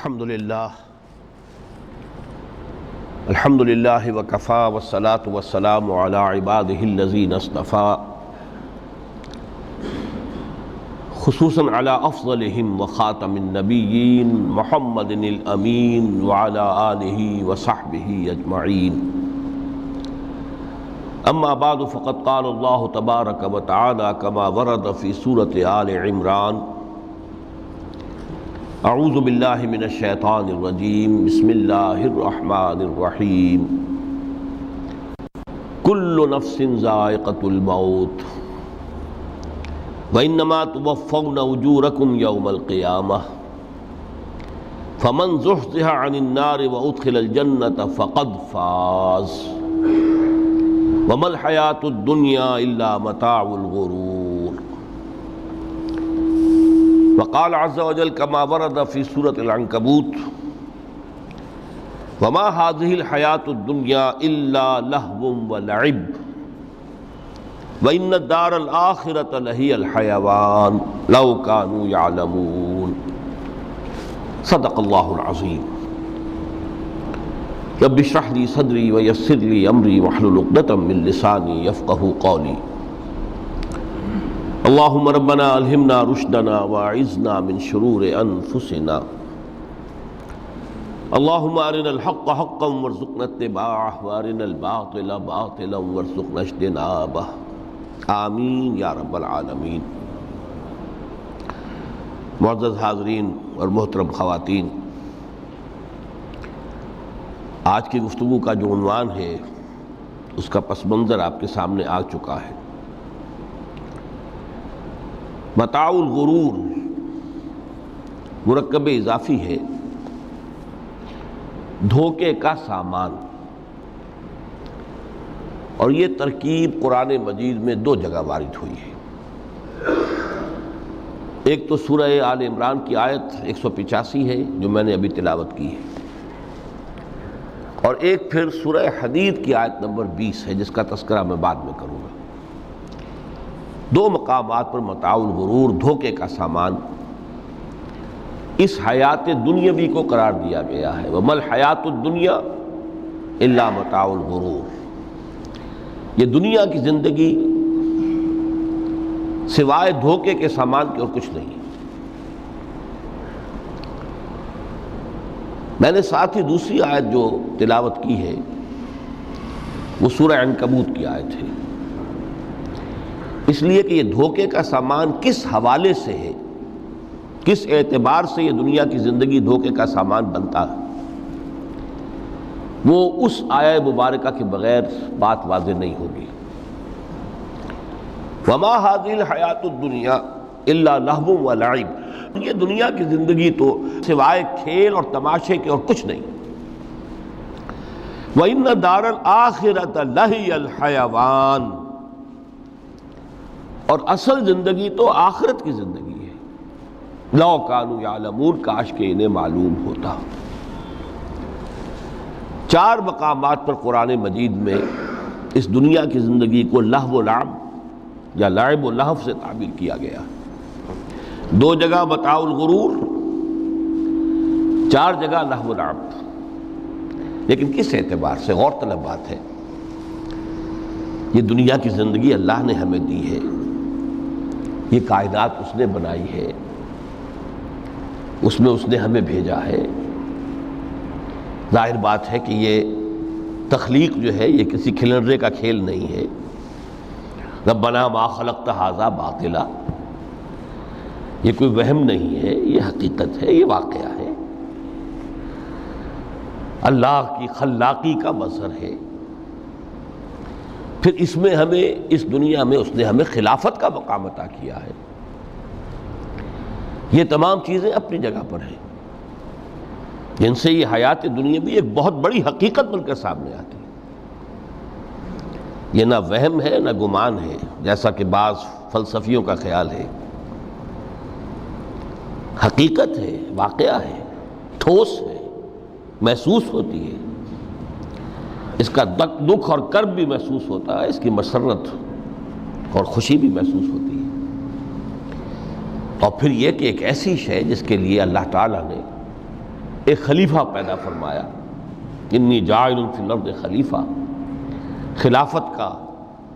الحمد للہ وکفا والصلاة والسلام علی عباده الذین اصطفى خصوصاً علی افضلهم وخاتم النبیین محمد الامین وعلی آلہ وصحبہ اجمعین. اما بعد فقد قال اللہ تبارک وتعالی کما ورد فی سورۃ آل عمران: اعوذ باللہ من الشیطان الرجیم بسم اللہ الرحمن الرحیم. کل نفس ذائقۃ الموت وانما توفون اجورکم یوم القیامہ فمن زحزح عن النار وادخل الجنۃ فقد فاز وما الحیاۃ الدنیا الا متاع الغرور. وقال عز وجل كما ورد في سورة العنكبوت: وما هذه الحياة الدنيا إلا لهو ولعب وإن الدار الآخرة لهي الحيوان لو كانوا يعلمون. صدق الله العظيم. رب اشرح لي صدري ويسر لي أمري واحلل عقدة من لساني يفقهوا قولي. اللہم ربنا الہمنا رشدنا واعذنا من شرور انفسنا. اللہم ارنا الحق حقا وارزقنا اتباعہ وارنا الباطل باطلا وارزقنا اجتنابہ. آمین یا رب العالمین. معزز حاضرین اور محترم خواتین، آج کی گفتگو کا جو عنوان ہے اس کا پس منظر آپ کے سامنے آ چکا ہے. متاع الغرور مرکب اضافی ہے، دھوکے کا سامان، اور یہ ترکیب قرآن مجید میں دو جگہ وارد ہوئی ہے. ایک تو سورہ آل عمران کی آیت 185 ہے جو میں نے ابھی تلاوت کی ہے، اور ایک پھر سورہ حدید کی آیت نمبر 20 ہے جس کا تذکرہ میں بعد میں کروں گا. دو مقامات پر متاع الغرور، دھوکے کا سامان، اس حیات دنیاوی کو قرار دیا گیا ہے. وَمَا الْحَيَاةُ الدُّنْيَا إِلَّا مَتَاعُ الْغُرُورِ. یہ دنیا کی زندگی سوائے دھوکے کے سامان کے اور کچھ نہیں. میں نے ساتھ ہی دوسری آیت جو تلاوت کی ہے وہ سورہ عنکبوت کی آیت ہے، اس لیے کہ یہ دھوکے کا سامان کس حوالے سے ہے، کس اعتبار سے یہ دنیا کی زندگی دھوکے کا سامان بنتا ہے، وہ اس آیہ مبارکہ کے بغیر بات واضح نہیں ہوگی. وَمَا هَذِهِ الْحَيَاةُ الدُّنْيَا إِلَّا لَهْوٌ وَلَعِبٌ. یہ دنیا کی زندگی تو سوائے کھیل اور تماشے کے اور کچھ نہیں. وَإِنَّ دَارَ الْآخِرَةَ لَهِيَ الْحَيَوَانُ. اور اصل زندگی تو آخرت کی زندگی ہے. لو کانوا یعلمون، کاش کہ انہیں معلوم ہوتا. چار مقامات پر قرآن مجید میں اس دنیا کی زندگی کو لہو و لعب یا لعب و لہو سے تعبیر کیا گیا. دو جگہ متاع الغرور، چار جگہ لہو و لعب. لیکن کس اعتبار سے؟ غور طلب بات ہے. یہ دنیا کی زندگی اللہ نے ہمیں دی ہے، یہ کائنات اس نے بنائی ہے، اس میں اس نے ہمیں بھیجا ہے. ظاہر بات ہے کہ یہ تخلیق جو ہے یہ کسی کھلنرے کا کھیل نہیں ہے. ربنا ما خلقت ھذا باطلا، یہ کوئی وہم نہیں ہے، یہ حقیقت ہے، یہ واقعہ ہے. اللہ کی خلاقی کا مظہر ہے. پھر اس میں ہمیں، اس دنیا میں اس نے ہمیں خلافت کا مقام عطا کیا ہے. یہ تمام چیزیں اپنی جگہ پر ہیں جن سے یہ حیات دنیا بھی ایک بہت بڑی حقیقت بن کر سامنے آتی ہے. یہ نہ وہم ہے نہ گمان ہے جیسا کہ بعض فلسفیوں کا خیال ہے. حقیقت ہے، واقعہ ہے، ٹھوس ہے، محسوس ہوتی ہے. اس کا دکھ اور کرب بھی محسوس ہوتا ہے، اس کی مسرت اور خوشی بھی محسوس ہوتی ہے. اور پھر یہ کہ ایک ایسی شے جس کے لیے اللہ تعالیٰ نے ایک خلیفہ پیدا فرمایا، انی جاعل فی الارض خلیفہ، خلافت کا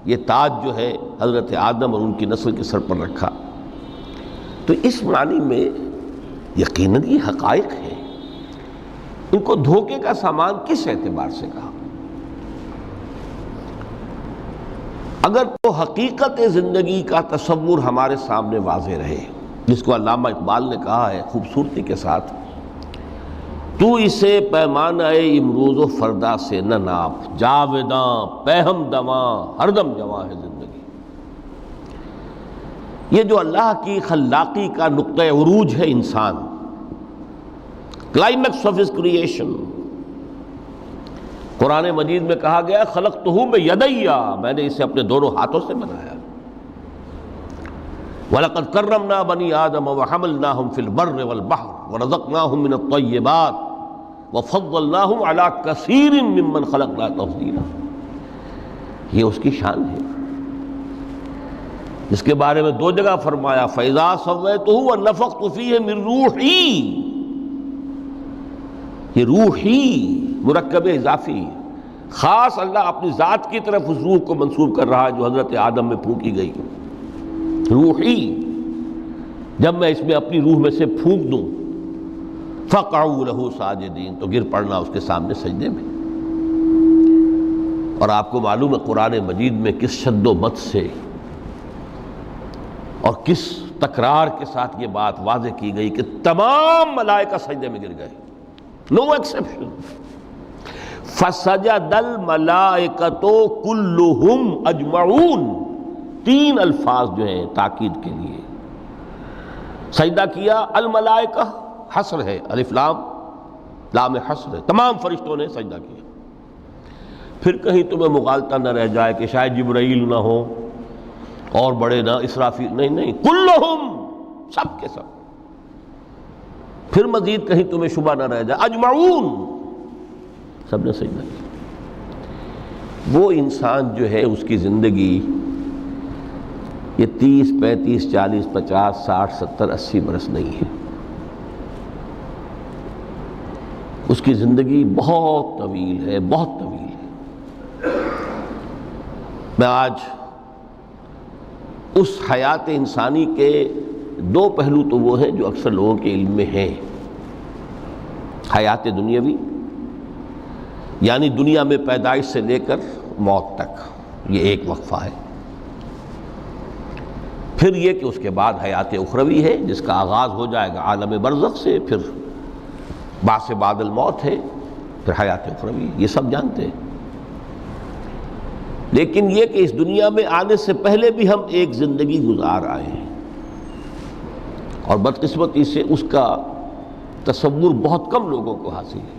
یہ تاج جو ہے حضرت آدم اور ان کی نسل کے سر پر رکھا۔ تو اس معنی میں یقیناً یہ حقائق ہیں، ان کو دھوکے کا سامان کس اعتبار سے کہا؟ اگر تو حقیقت زندگی کا تصور ہمارے سامنے واضح رہے، جس کو علامہ اقبال نے کہا ہے خوبصورتی کے ساتھ، تو اسے پیمانہ امروز و فردا سے نہ ناپ، جاوداں پہم دواں ہر دم جواں ہے زندگی۔ یہ جو اللہ کی خلاقی کا نقطہ عروج ہے انسان، کلائمیکس آف ہز کریشن، قرآن مجید میں کہا گیا خلقتہ بیدی، میں نے اسے اپنے دونوں ہاتھوں سے بنایا۔ وَلَقَدْ كَرَّمْنَا بَنِي آدَمَ وَحَمَلْنَاهُمْ فِي الْبَرِّ وَالْبَحْرِ وَرَزَقْنَاهُمْ مِنَ الطَّيِّبَاتِ وَفَضَّلْنَاهُمْ عَلَى كَثِيرٍ مِّمَّنْ خَلَقْنَا تَفْضِيلًا۔ یہ اس کی شان ہے، جس کے بارے میں دو جگہ فرمایا فَإِذَا سَوَّيْتُهُ وَنَفَخْتُ فِيهِ مِن رُوحِي، یہ روحی مرکب اضافی، خاص اللہ اپنی ذات کی طرف اس روح کو منسوب کر رہا ہے جو حضرت آدم میں پھونکی گئی۔ روحی، جب میں اس میں اپنی روح میں سے پھونک دوں، فَقَعُوا لَهُ سَاجِدِينَ، تو گر پڑنا اس کے سامنے سجدے میں۔ اور آپ کو معلوم ہے قرآن مجید میں کس شد و مت سے اور کس تکرار کے ساتھ یہ بات واضح کی گئی کہ تمام ملائکہ سجدے میں گر گئے، نو ایکسیپشن۔ فَسَجَدَ الْمَلَائِكَةُ كُلُّهُمْ أَجْمَعُونَ، تین الفاظ جو ہیں تاکید کے لیے، سجدہ کیا الملائکہ، حصر ہے، الف لام، لام حصر ہے، تمام فرشتوں نے سجدہ کیا۔ پھر کہیں تمہیں مغالطہ نہ رہ جائے کہ شاید جبرائیل نہ ہو اور بڑے نہ اسرافیل، نہیں، کلہم، سب کے سب۔ پھر مزید کہیں تمہیں شبہ نہ رہ جائے، اجمعون، سب نے سجدہ کیا۔ وہ انسان جو ہے اس کی زندگی یہ 30 35 40 50 60 70 80 برس نہیں ہے، اس کی زندگی بہت طویل ہے، بہت طویل ہے۔ میں آج اس حیات انسانی کے دو پہلو تو وہ ہیں جو اکثر لوگوں کے علم میں ہیں، حیات دنیاوی یعنی دنیا میں پیدائش سے لے کر موت تک، یہ ایک وقفہ ہے۔ پھر یہ کہ اس کے بعد حیات اخروی ہے جس کا آغاز ہو جائے گا عالم برزخ سے، پھر بعث بعد الموت ہے، پھر حیات اخروی، یہ سب جانتے ہیں۔ لیکن یہ کہ اس دنیا میں آنے سے پہلے بھی ہم ایک زندگی گزار آئے ہیں، اور بدقسمتی سے اس کا تصور بہت کم لوگوں کو حاصل ہے۔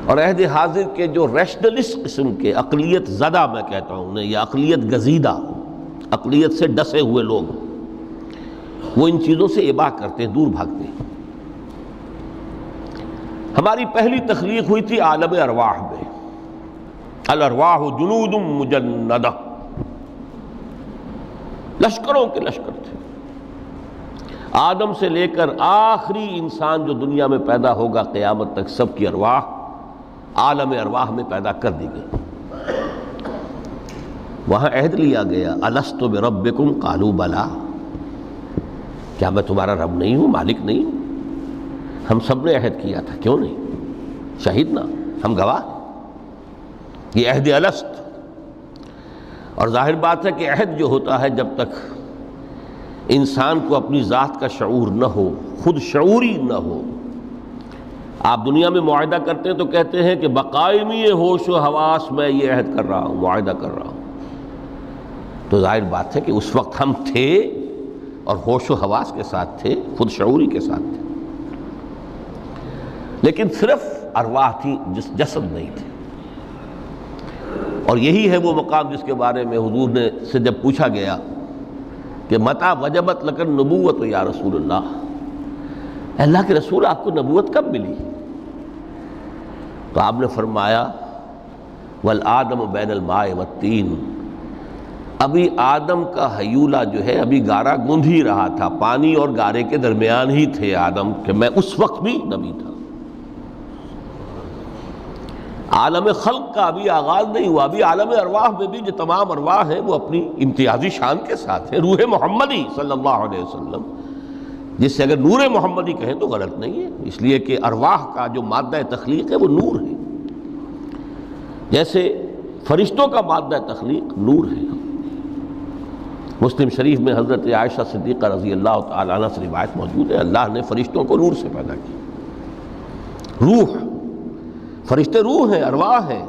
اور عہد حاضر کے جو ریشنلسٹ قسم کے اقلیت زدہ میں کہتا ہوں انہیں، یا اقلیت گزیدہ، اقلیت سے ڈسے ہوئے لوگ، وہ ان چیزوں سے اباع کرتے ہیں، دور بھاگتے ہیں۔ ہماری پہلی تخلیق ہوئی تھی عالم ارواح میں، الارواح جنود مجندہ، لشکروں کے لشکر تھے۔ آدم سے لے کر آخری انسان جو دنیا میں پیدا ہوگا قیامت تک، سب کی ارواح عالم ارواح میں پیدا کر دی گئی۔ وہاں عہد لیا گیا الست بربکم قالوا بلا، کیا میں تمہارا رب نہیں ہوں، مالک نہیں ہوں؟ ہم سب نے عہد کیا تھا، کیوں نہیں؟ شہیدنا، ہم گواہ ہیں، یہ عہد الست۔ اور ظاہر بات ہے کہ عہد جو ہوتا ہے جب تک انسان کو اپنی ذات کا شعور نہ ہو، خود شعوری نہ ہو، آپ دنیا میں معاہدہ کرتے ہیں تو کہتے ہیں کہ بقائمی ہوش و حواس میں یہ عہد کر رہا ہوں، معاہدہ کر رہا ہوں، تو ظاہر بات ہے کہ اس وقت ہم تھے اور ہوش و حواس کے ساتھ تھے، خود شعوری کے ساتھ تھے، لیکن صرف ارواح تھی، جسد نہیں تھے۔ اور یہی ہے وہ مقام جس کے بارے میں حضور نے سے جب پوچھا گیا کہ متى وجبت لک النبوۃ یا رسول اللہ، اللہ کے رسول آپ کو نبوت کب ملی؟ تو آپ نے فرمایا والآدم بین الماء والطین، ابھی آدم کا حیولہ جو ہے ابھی گارا گوندھ ہی رہا تھا، پانی اور گارے کے درمیان ہی تھے آدم، کہ میں اس وقت بھی نبی تھا۔ عالم خلق کا ابھی آغاز نہیں ہوا، ابھی عالم ارواح میں بھی جو تمام ارواح ہیں وہ اپنی امتیازی شان کے ساتھ ہیں۔ روح محمدی صلی اللہ علیہ وسلم، جس سے اگر نور محمدی کہیں تو غلط نہیں ہے، اس لیے کہ ارواح کا جو مادہ تخلیق ہے وہ نور ہے، جیسے فرشتوں کا مادہ تخلیق نور ہے۔ مسلم شریف میں حضرت عائشہ صدیقہ رضی اللہ تعالی عنہ سے روایت موجود ہے، اللہ نے فرشتوں کو نور سے پیدا کیا۔ روح، فرشتے روح ہیں، ارواح ہیں،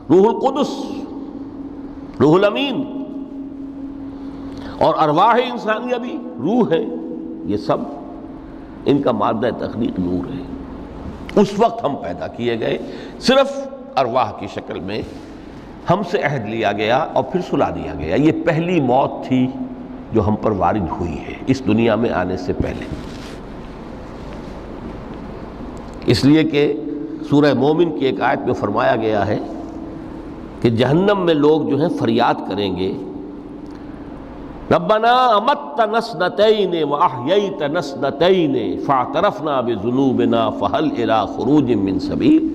روح القدس، روح الامین، اور ارواح انسانیہ بھی روح ہے، یہ سب ان کا مادہ تخلیق نور ہے۔ اس وقت ہم پیدا کیے گئے، صرف ارواح کی شکل میں ہم سے عہد لیا گیا اور پھر سلا دیا گیا۔ یہ پہلی موت تھی جو ہم پر وارد ہوئی ہے اس دنیا میں آنے سے پہلے، اس لیے کہ سورہ مومن کی ایک آیت میں فرمایا گیا ہے کہ جہنم میں لوگ جو ہیں فریاد کریں گے، ربنا امتنا اثنتین واحییتنا اثنتین فاعترفنا بذنوبنا فہل الی خروج من سبیل۔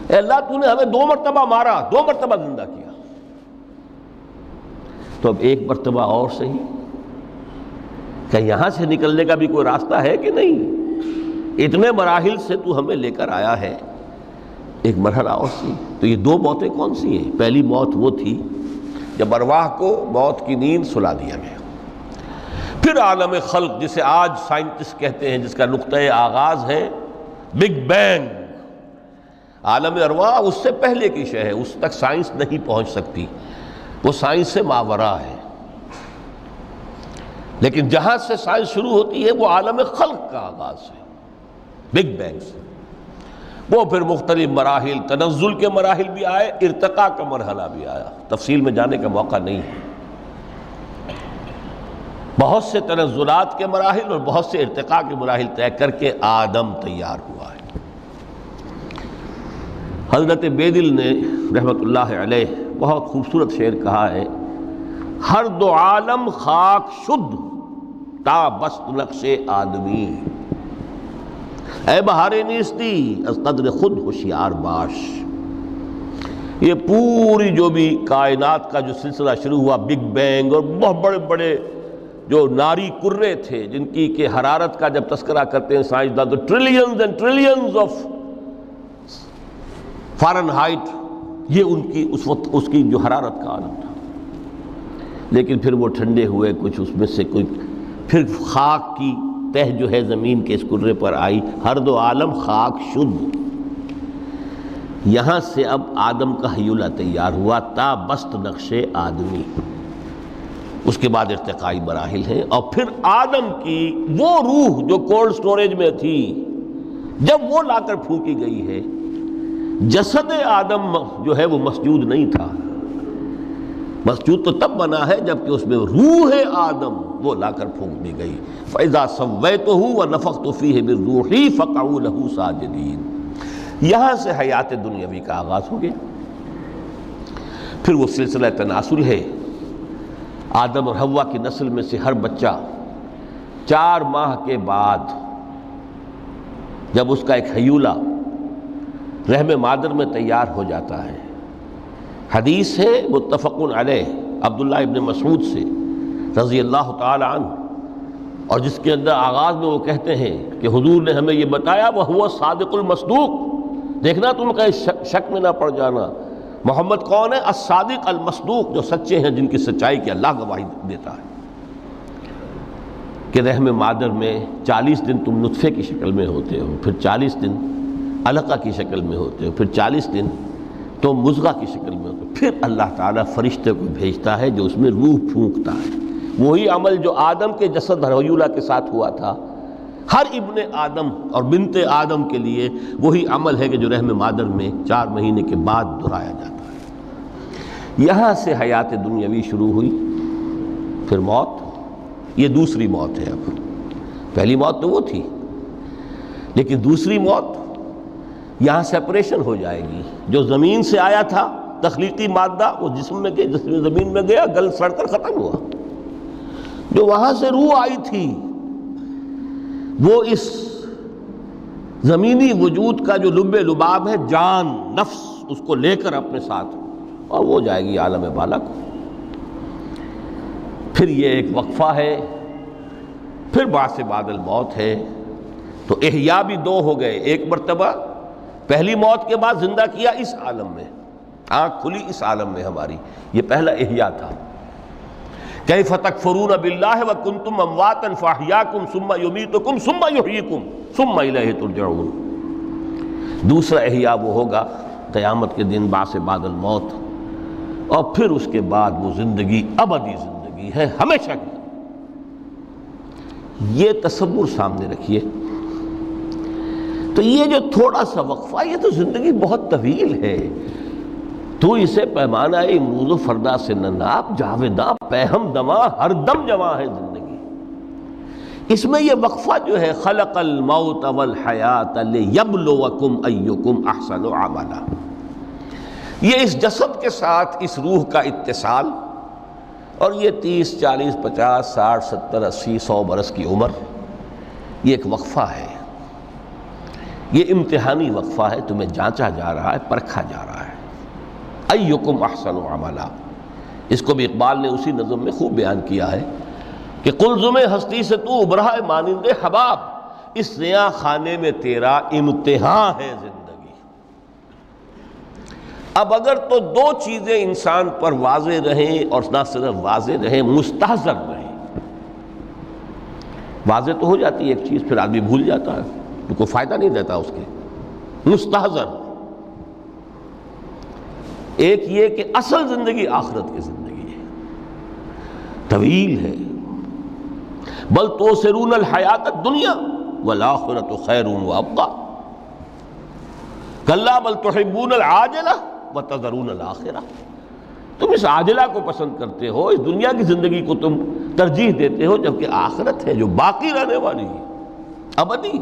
اے اللہ، تو نے ہمیں 2 مرتبہ مارا، 2 مرتبہ زندہ کیا، تو اب ایک مرتبہ اور صحیح، کہ یہاں سے نکلنے کا بھی کوئی راستہ ہے کہ نہیں؟ اتنے مراحل سے تو ہمیں لے کر آیا ہے، ایک مرحلہ اور سی۔ تو یہ 2 موتیں کون سی ہیں؟ پہلی موت وہ تھی جب ارواح کو موت کی نیند سلا دیا گیا۔ پھر عالم خلق، جسے آج سائنٹسٹ کہتے ہیں، جس کا نقطۂ آغاز ہے بگ بینگ، عالم ارواح اس سے پہلے کی شے ہے، اس تک سائنس نہیں پہنچ سکتی، وہ سائنس سے ماورا ہے۔ لیکن جہاں سے سائنس شروع ہوتی ہے وہ عالم خلق کا آغاز ہے، بگ بینگ سے۔ وہ پھر مختلف مراحل، تنزل کے مراحل بھی آئے، ارتقاء کا مرحلہ بھی آیا، تفصیل میں جانے کا موقع نہیں ہے۔ بہت سے تنزلات کے مراحل اور بہت سے ارتقاء کے مراحل طے کر کے آدم تیار ہوا ہے۔ حضرت بیدل نے رحمت اللہ علیہ بہت خوبصورت شعر کہا ہے، ہر 2 عالم خاک شد تا بست نقش آدمی، اے بہار نیستی از قدر خود ہوشیار باش۔ یہ پوری جو بھی کائنات کا جو سلسلہ شروع ہوا، بگ بینگ، اور بہت بڑے بڑے جو ناری کرے تھے جن کی کہ حرارت کا جب تذکرہ کرتے ہیں سائنسدان تو trillions and trillions of foreign height, یہ ان کی اس وقت اس کی جو حرارت کا عالم تھا۔ لیکن پھر وہ ٹھنڈے ہوئے، کچھ اس میں سے کوئی، پھر خاک کی تہ جو ہے زمین کے اس کرے پر آئی، ہر 2 عالم خاک شد۔ یہاں سے اب آدم کا حیولہ تیار ہوا، تا بست نقش آدمی۔ اس کے بعد ارتقائی مراحل ہیں، اور پھر آدم کی وہ روح جو کولڈ سٹوریج میں تھی، جب وہ لا کر پھونکی گئی ہے، جسد آدم جو ہے وہ مسجود نہیں تھا، مسجود تو تب بنا ہے جب کہ اس میں روح آدم وہ لا کر پھونک دی گئی۔ فَإِذَا سَوَّيْتُهُ وَنَفَخْتُ فِيهِ مِن رُوحِي فَقَعُوا لَهُ سَاجِدِينَ۔ یہاں سے حیات دنیاوی کا آغاز ہو گیا۔ پھر وہ سلسلہ تناسل ہے، آدم اور حوا کی نسل میں سے ہر بچہ 4 ماہ کے بعد جب اس کا ایک حیولہ رحم مادر میں تیار ہو جاتا ہے، حدیث ہے متفق علیہ عبداللہ ابن مسعود سے رضی اللہ تعالی عنہ، اور جس کے اندر آغاز میں وہ کہتے ہیں کہ حضور نے ہمیں یہ بتایا، وَهُوَ الصادق المصدوق، دیکھنا تم کہیں شک میں نہ پڑ جانا، محمد کون ہے؟ الصادق المصدوق، جو سچے ہیں، جن کی سچائی کی اللہ گواہی دیتا ہے، کہ رحم مادر میں 40 دن تم نطفے کی شکل میں ہوتے ہو، پھر 40 دن علقہ کی شکل میں ہوتے ہو، پھر 40 دن تو مضغہ کی شکل میں ہوتے ہو، پھر اللہ تعالیٰ فرشتے کو بھیجتا ہے جو اس میں روح پھونکتا ہے۔ وہی عمل جو آدم کے جسد حیولہ کے ساتھ ہوا تھا، ہر ابن آدم اور بنت آدم کے لیے وہی عمل ہے کہ جو رحم مادر میں 4 مہینے کے بعد دہرایا جاتا ہے۔ یہاں سے حیات دنیاوی شروع ہوئی، پھر موت، یہ دوسری موت ہے۔ اب پہلی موت تو وہ تھی، لیکن دوسری موت یہاں سیپریشن ہو جائے گی۔ جو زمین سے آیا تھا تخلیقی مادہ وہ جسم میں گیا، جسم زمین میں گیا، گل سڑ کر ختم ہوا۔ جو وہاں سے روح آئی تھی وہ اس زمینی وجود کا جو لب لباب ہے، جان نفس، اس کو لے کر اپنے ساتھ، اور وہ جائے گی عالم بالا کو۔ پھر یہ ایک وقفہ ہے، پھر بعث بعد الموت ہے۔ تو احیاء بھی دو ہو گئے، ایک مرتبہ پہلی موت کے بعد زندہ کیا اس عالم میں، آنکھ کھلی اس عالم میں ہماری، یہ پہلا احیاء تھا۔ کیف تکفرون باللہ وکنتم امواتا فاحیاکم ثم یمیتکم ثم یحییکم ثم الیہ ترجعون۔ دوسرا احیاء وہ ہوگا قیامت کے دن، بعث بعد الموت، اور پھر اس کے بعد وہ زندگی ابدی زندگی ہے، ہمیشہ کی۔ یہ تصور سامنے رکھیے۔ تو یہ جو تھوڑا سا وقفہ، یہ تو زندگی بہت طویل ہے، تو اسے پیمانہ امروز و فردا سے نہ ناپ، جاویداں پیہم دماں، ہر دم جواں ہے زندگی۔ اس میں یہ وقفہ جو ہے، خلق الموت والحیات لیبلوکم ایکم احسن عملا، یہ اس جسد کے ساتھ اس روح کا اتصال، اور یہ 30 40 50 60 70 80 100 برس کی عمر، یہ ایک وقفہ ہے، یہ امتحانی وقفہ ہے، تمہیں جانچا جا رہا ہے، پرکھا جا رہا ہے۔ ایکم احسن عملا، اس کو بھی اقبال نے اسی نظم میں خوب بیان کیا ہے کہ قلزم ہستی سے تو ابھرا ہے مانند حباب، اس نیا خانے میں تیرا امتحان ہے زندگی۔ اب اگر تو دو چیزیں انسان پر واضح رہیں، اور نہ صرف واضح رہیں، مستحضر رہیں۔ واضح تو ہو جاتی ہے ایک چیز، پھر آدمی بھول جاتا ہے، تو کوئی فائدہ نہیں دیتا اس کے۔ مستحضر ایک یہ کہ اصل زندگی آخرت کی زندگی ہے، طویل ہے۔ بل توثرون الحیات الدنیا والآخرۃ خیر وابقیٰ، کلا بل تحبون العاجلہ وتذرون الآخرہ۔ تم اس عاجلہ کو پسند کرتے ہو، اس دنیا کی زندگی کو تم ترجیح دیتے ہو، جبکہ آخرت ہے جو باقی رہنے والی ہے، ابدی۔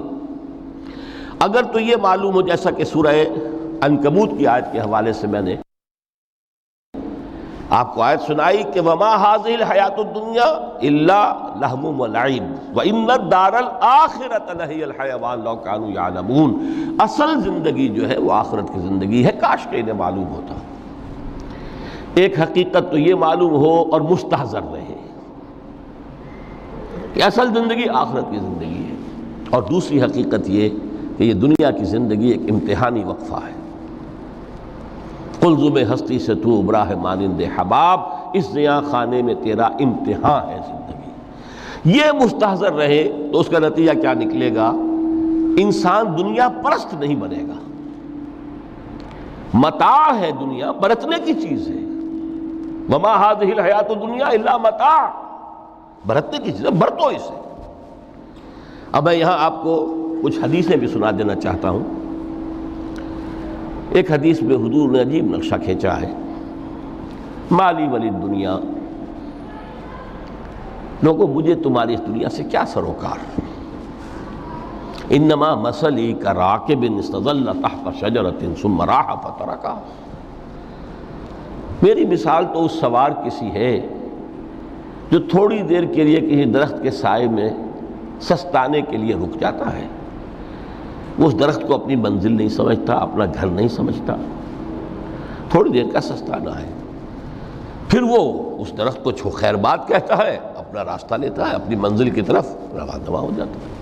اگر تو یہ معلوم ہو، جیسا کہ سورہ عنکبوت کی آیت کے حوالے سے میں نے آپ کو آیت سنائی کہ وما هذه الحیات الدنیا الا لہو ولعب وان الدار الاخرۃ لہی الحیوان لو کانوا یعلمون۔ اصل زندگی جو ہے وہ آخرت کی زندگی ہے، کاش کہ انہیں معلوم ہوتا۔ ایک حقیقت تو یہ معلوم ہو اور مستحضر رہے کہ اصل زندگی آخرت کی زندگی ہے، اور دوسری حقیقت یہ کہ یہ دنیا کی زندگی ایک امتحانی وقفہ ہے۔ قلزم ہستی سے تو ابھرا ہے مانند حباب، اس نیا خانے میں تیرا امتحان ہے زندگی۔ یہ مستحضر رہے تو اس کا نتیجہ کیا نکلے گا؟ انسان دنیا پرست نہیں بنے گا۔ متاع ہے دنیا، برتنے کی چیز ہے۔ وما هذه الحیات الدنیا الا متاع، برتنے کی چیز ہے، برتو اسے۔ اب میں یہاں آپ کو کچھ حدیثیں بھی سنا دینا چاہتا ہوں۔ ایک حدیث میں حضور نے عجیب نقشہ کھینچا ہے، مالی ولی دنیا، لوگوں مجھے تمہاری اس دنیا سے کیا سروکار؟ انما مثلی کراکب استظل تحت شجرۃ ثم راح فترکھا، میری مثال تو اس سوار کسی ہے جو تھوڑی دیر کے لیے کسی درخت کے سائے میں سستانے کے لیے رک جاتا ہے۔ وہ اس درخت کو اپنی منزل نہیں سمجھتا، اپنا گھر نہیں سمجھتا، تھوڑی دیر کا سستانا ہے، پھر وہ اس درخت کو خیر بات کہتا ہے، اپنا راستہ لیتا ہے، اپنی منزل کی طرف روانہ ہو جاتا ہے۔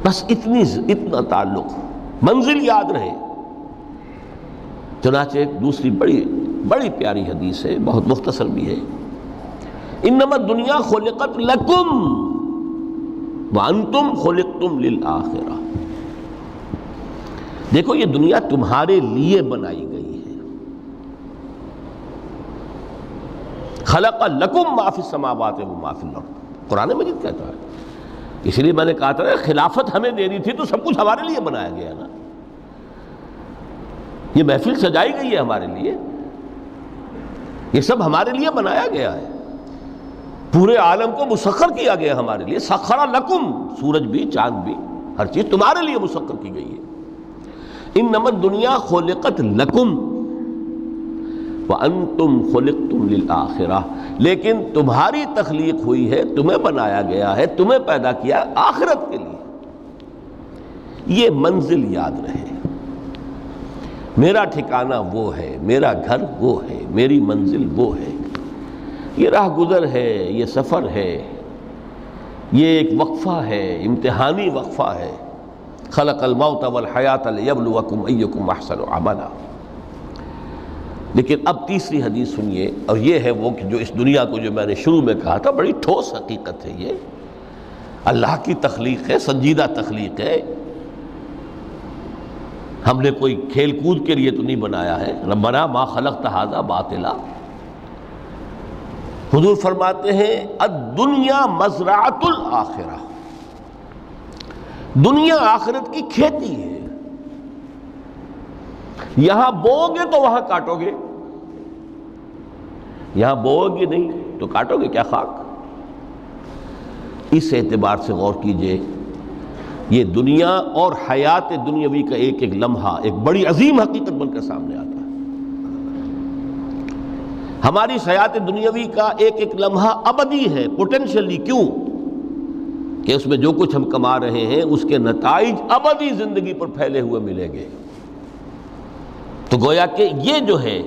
بس اتنا تعلق، منزل یاد رہے۔ چنانچہ ایک دوسری بڑی پیاری حدیث ہے، بہت مختصر بھی ہے، انما الدنیا خلقت لکم وانتم خلقتم للآخرہ۔ دیکھو یہ دنیا تمہارے لیے بنائی گئی ہے۔ خلق لکم ما فی السماوات و ما فی الارض، قرآن مجید کہتا ہے۔ اس لیے میں نے کہا تھا خلافت ہمیں دینی تھی تو سب کچھ ہمارے لیے بنایا گیا نا، یہ محفل سجائی گئی ہے ہمارے لیے، یہ سب ہمارے لیے بنایا گیا ہے، پورے عالم کو مسخر کیا گیا ہمارے لیے۔ سخر لکم، سورج بھی چاند بھی ہر چیز تمہارے لیے مسخر کی گئی ہے۔ انما الدنیا خلقت لکم، وَأَنْتُمْ خُلِقْتُمْ لِلْآخِرَةِ، لیکن تمہاری تخلیق ہوئی ہے، تمہیں بنایا گیا ہے، تمہیں پیدا کیا آخرت کے لیے۔ یہ منزل یاد رہے، میرا ٹھکانہ وہ ہے، میرا گھر وہ ہے، میری منزل وہ ہے، یہ راہ گزر ہے، یہ سفر ہے، یہ ایک وقفہ ہے، امتحانی وقفہ ہے۔ خلق الموت والحیات لیبلوکم ایکم احسن عملا۔ لیکن اب تیسری حدیث سنیے، اور یہ ہے وہ کہ جو اس دنیا کو جو میں نے شروع میں کہا تھا، بڑی ٹھوس حقیقت ہے، یہ اللہ کی تخلیق ہے، سنجیدہ تخلیق ہے، ہم نے کوئی کھیل کود کے لیے تو نہیں بنایا ہے۔ ربنا ما خلقت ھذا باطلا، حضور فرماتے ہیں الدنیا مزرعۃ الآخرہ، دنیا آخرت کی کھیتی ہے، یہاں بوؤ گے تو وہاں کاٹو گے، یہاں بوؤ گے نہیں تو کاٹو گے کیا خاک؟ اس اعتبار سے غور کیجئے، یہ دنیا اور حیات دنیاوی کا ایک ایک لمحہ ایک بڑی عظیم حقیقت بن کر سامنے آتا ہے۔ ہماری حیات دنیاوی کا ایک ایک لمحہ ابدی ہے پوٹینشلی، کیوں کہ اس میں جو کچھ ہم کما رہے ہیں اس کے نتائج ابدی زندگی پر پھیلے ہوئے ملیں گے۔ تو گویا کہ یہ جو ہے،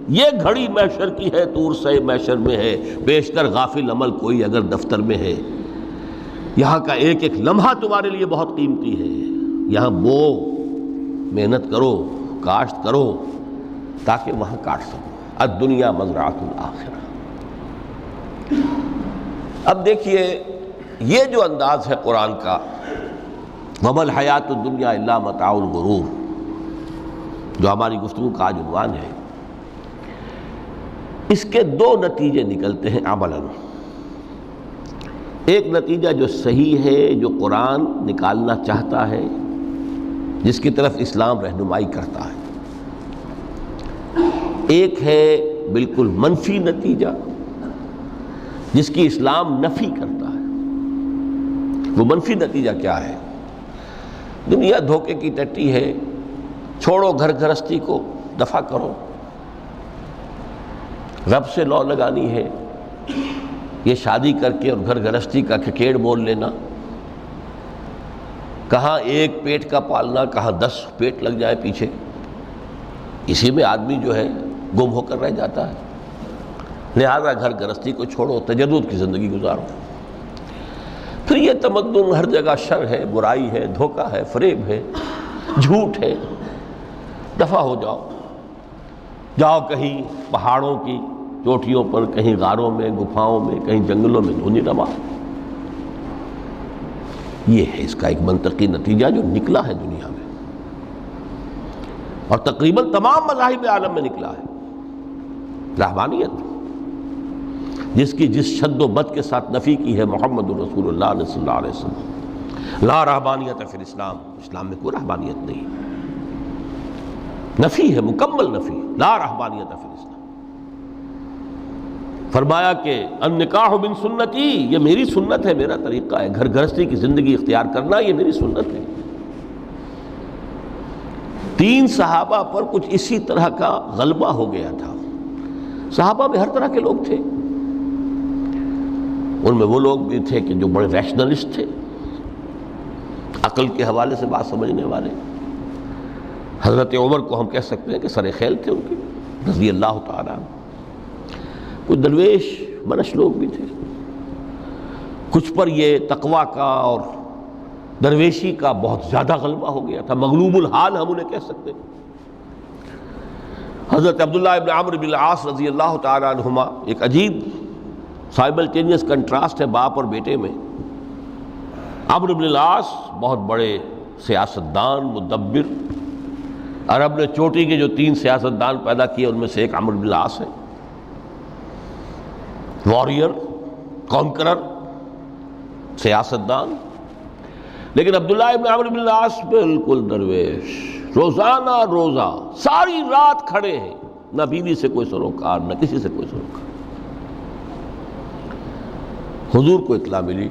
یہ گھڑی محشر کی ہے، طور سے محشر میں ہے، بیشتر غافل عمل کوئی اگر دفتر میں ہے، یہاں کا ایک ایک لمحہ تمہارے لیے بہت قیمتی ہے، یہاں بو، محنت کرو، کاشت کرو تاکہ وہاں کاٹ سکو۔ الدنیا مزرعۃ الآخرہ۔ اب دیکھیے یہ جو انداز ہے قرآن کا، وَمَا الْحَيَاةُ الدُّنْيَا إِلَّا مَتَاعُ الْغُرُورِ، جو ہماری گفتگو کا آج عنوان ہے، اس کے دو نتیجے نکلتے ہیں عملاً۔ ایک نتیجہ جو صحیح ہے، جو قرآن نکالنا چاہتا ہے، جس کی طرف اسلام رہنمائی کرتا ہے، ایک ہے بالکل منفی نتیجہ جس کی اسلام نفی کرتا ہے۔ وہ منفی نتیجہ کیا ہے؟ دنیا دھوکے کی ٹٹی ہے، چھوڑو گھر گھرستی کو، دفع کرو، رب سے لو لگانی ہے، یہ شادی کر کے اور گھر گھرستی کا کھکیڑ مول لینا، کہاں ایک پیٹ کا پالنا، کہاں 10 پیٹ لگ جائے پیچھے، اسی میں آدمی جو ہے گم ہو کر رہ جاتا ہے۔ لہذا گھر گھرستی کو چھوڑو، تجرد کی زندگی گزارو۔ پھر یہ تمدن ہر جگہ شر ہے، برائی ہے، دھوکہ ہے، فریب ہے، جھوٹ ہے، دفع ہو جاؤ، جاؤ کہیں پہاڑوں کی چوٹیوں پر، کہیں غاروں میں، گپھاؤں میں، کہیں جنگلوں میں دھونی روا۔ یہ ہے اس کا ایک منطقی نتیجہ جو نکلا ہے دنیا میں، اور تقریباً تمام مذاہب عالم میں نکلا ہے۔ رہبانیت جس کی جس شد و بد کے ساتھ نفی کی ہے محمد رسول اللہ صلی اللہ علیہ وسلم، لا رہبانیت فی الاسلام، اسلام میں کوئی رہبانیت نہیں، نفی ہے، مکمل نفی، لا رہبانیت فی الاسلام۔ فرمایا کہ النکاح من سنتی، یہ میری سنت ہے، میرا طریقہ ہے، گھر گھرستی کی زندگی اختیار کرنا یہ میری سنت ہے۔ 3 صحابہ پر کچھ اسی طرح کا غلبہ ہو گیا تھا۔ صحابہ میں ہر طرح کے لوگ تھے، ان میں وہ لوگ بھی تھے کہ جو بڑے ریشنلسٹ تھے، عقل کے حوالے سے بات سمجھنے والے۔ حضرت عمر کو ہم کہہ سکتے ہیں کہ سر خیل تھے ان کی رضی اللہ تعالیٰ عنہ۔ کچھ درویش منش لوگ بھی تھے، کچھ پر یہ تقویٰ کا اور درویشی کا بہت زیادہ غلبہ ہو گیا تھا، مغلوب الحال ہم انہیں کہہ سکتے ہیں۔ حضرت عبداللہ ابن عمرو بن العاص رضی اللہ تعالیٰ عنہما، ایک عجیب سائملٹینیس کنٹراسٹ ہے باپ اور بیٹے میں۔ عمرو بن العاص بہت بڑے سیاستدان، مدبر، عرب نے چوٹی کے جو 3 سیاستدان پیدا کیے ان میں سے ایک عمرو بن العاص ہے، واریر، کانکرر، سیاستدان۔ لیکن عبداللہ ابن عمرو بن العاص بالکل درویش، روزانہ روزہ ساری رات کھڑے ہیں، نہ بیوی سے کوئی سروکار، نہ کسی سے کوئی سروکار۔ حضور کو اطلاع ملی،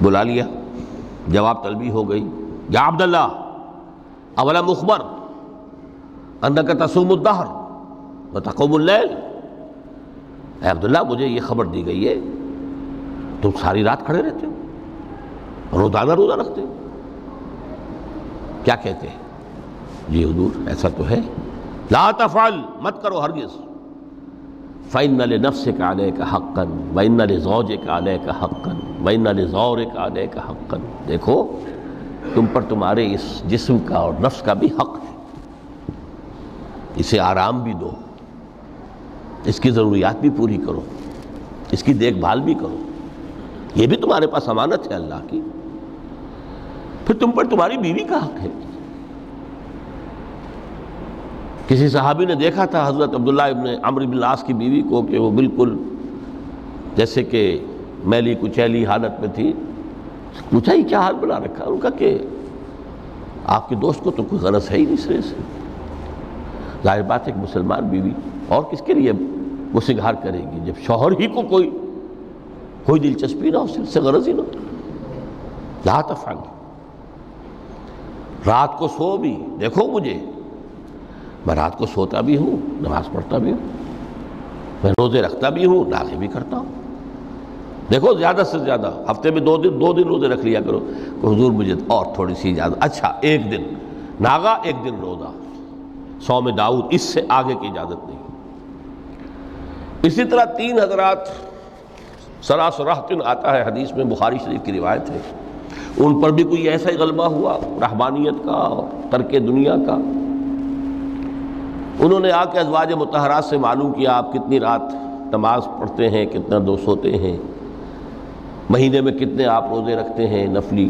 بلا لیا، جواب طلبی ہو گئی، یا عبداللہ اولم اخبر، انک تصوم الدہر وتقوم اللیل، اے عبداللہ مجھے یہ خبر دی گئی ہے تم ساری رات کھڑے رہتے ہو، روزانہ روزہ رکھتے ہو۔ کیا کہتے ہیں؟ جی حضور ایسا تو ہے۔ لا تفعل، مت کرو ہرگز۔ فإن لنفسك عليك حقا وإن لزوجك عليك حقا وإن لزورك عليك حقا، دیکھو تم پر تمہارے اس جسم کا اور نفس کا بھی حق ہے، اسے آرام بھی دو، اس کی ضروریات بھی پوری کرو، اس کی دیکھ بھال بھی کرو، یہ بھی تمہارے پاس امانت ہے اللہ کی۔ پھر تم پر تمہاری بیوی کا حق ہے۔ کسی صحابی نے دیکھا تھا حضرت عبداللہ ابن عمرو بن العاص کی بیوی کو کہ وہ بالکل جیسے کہ میلی کچیلی حالت میں تھی۔ پوچھا ہی کیا حال بنا رکھا؟ ان کا کہ آپ کے دوست کو تو کوئی غرض ہے ہی نہیں سرے سے۔ ظاہر بات ہے کہ مسلمان بیوی اور کس کے لیے وہ سنگھار کرے گی جب شوہر ہی کو کوئی دلچسپی نہ ہو، اس سے غرض ہی نہ ہو۔ لا تفعل، رات کو سو بھی، دیکھو مجھے میں رات کو سوتا بھی ہوں، نماز پڑھتا بھی ہوں، میں روزے رکھتا بھی ہوں، ناغے بھی کرتا ہوں۔ دیکھو زیادہ سے زیادہ ہفتے میں دو دن روزے رکھ لیا کرو کہ حضور مجھے اور تھوڑی سی اجازت، اچھا ایک دن ناغا ایک دن روزہ، صوم داؤد، اس سے آگے کی اجازت نہیں۔ اسی طرح 3 حضرات سلاس رہطن آتا ہے حدیث میں، بخاری شریف کی روایت ہے، ان پر بھی کوئی ایسا ہی غلبہ ہوا رہبانیت کا اور ترک دنیا کا۔ انہوں نے آ کے ازواج مطہرات سے معلوم کیا آپ کتنی رات نماز پڑھتے ہیں، کتنا دو سوتے ہیں، مہینے میں کتنے آپ روزے رکھتے ہیں نفلی۔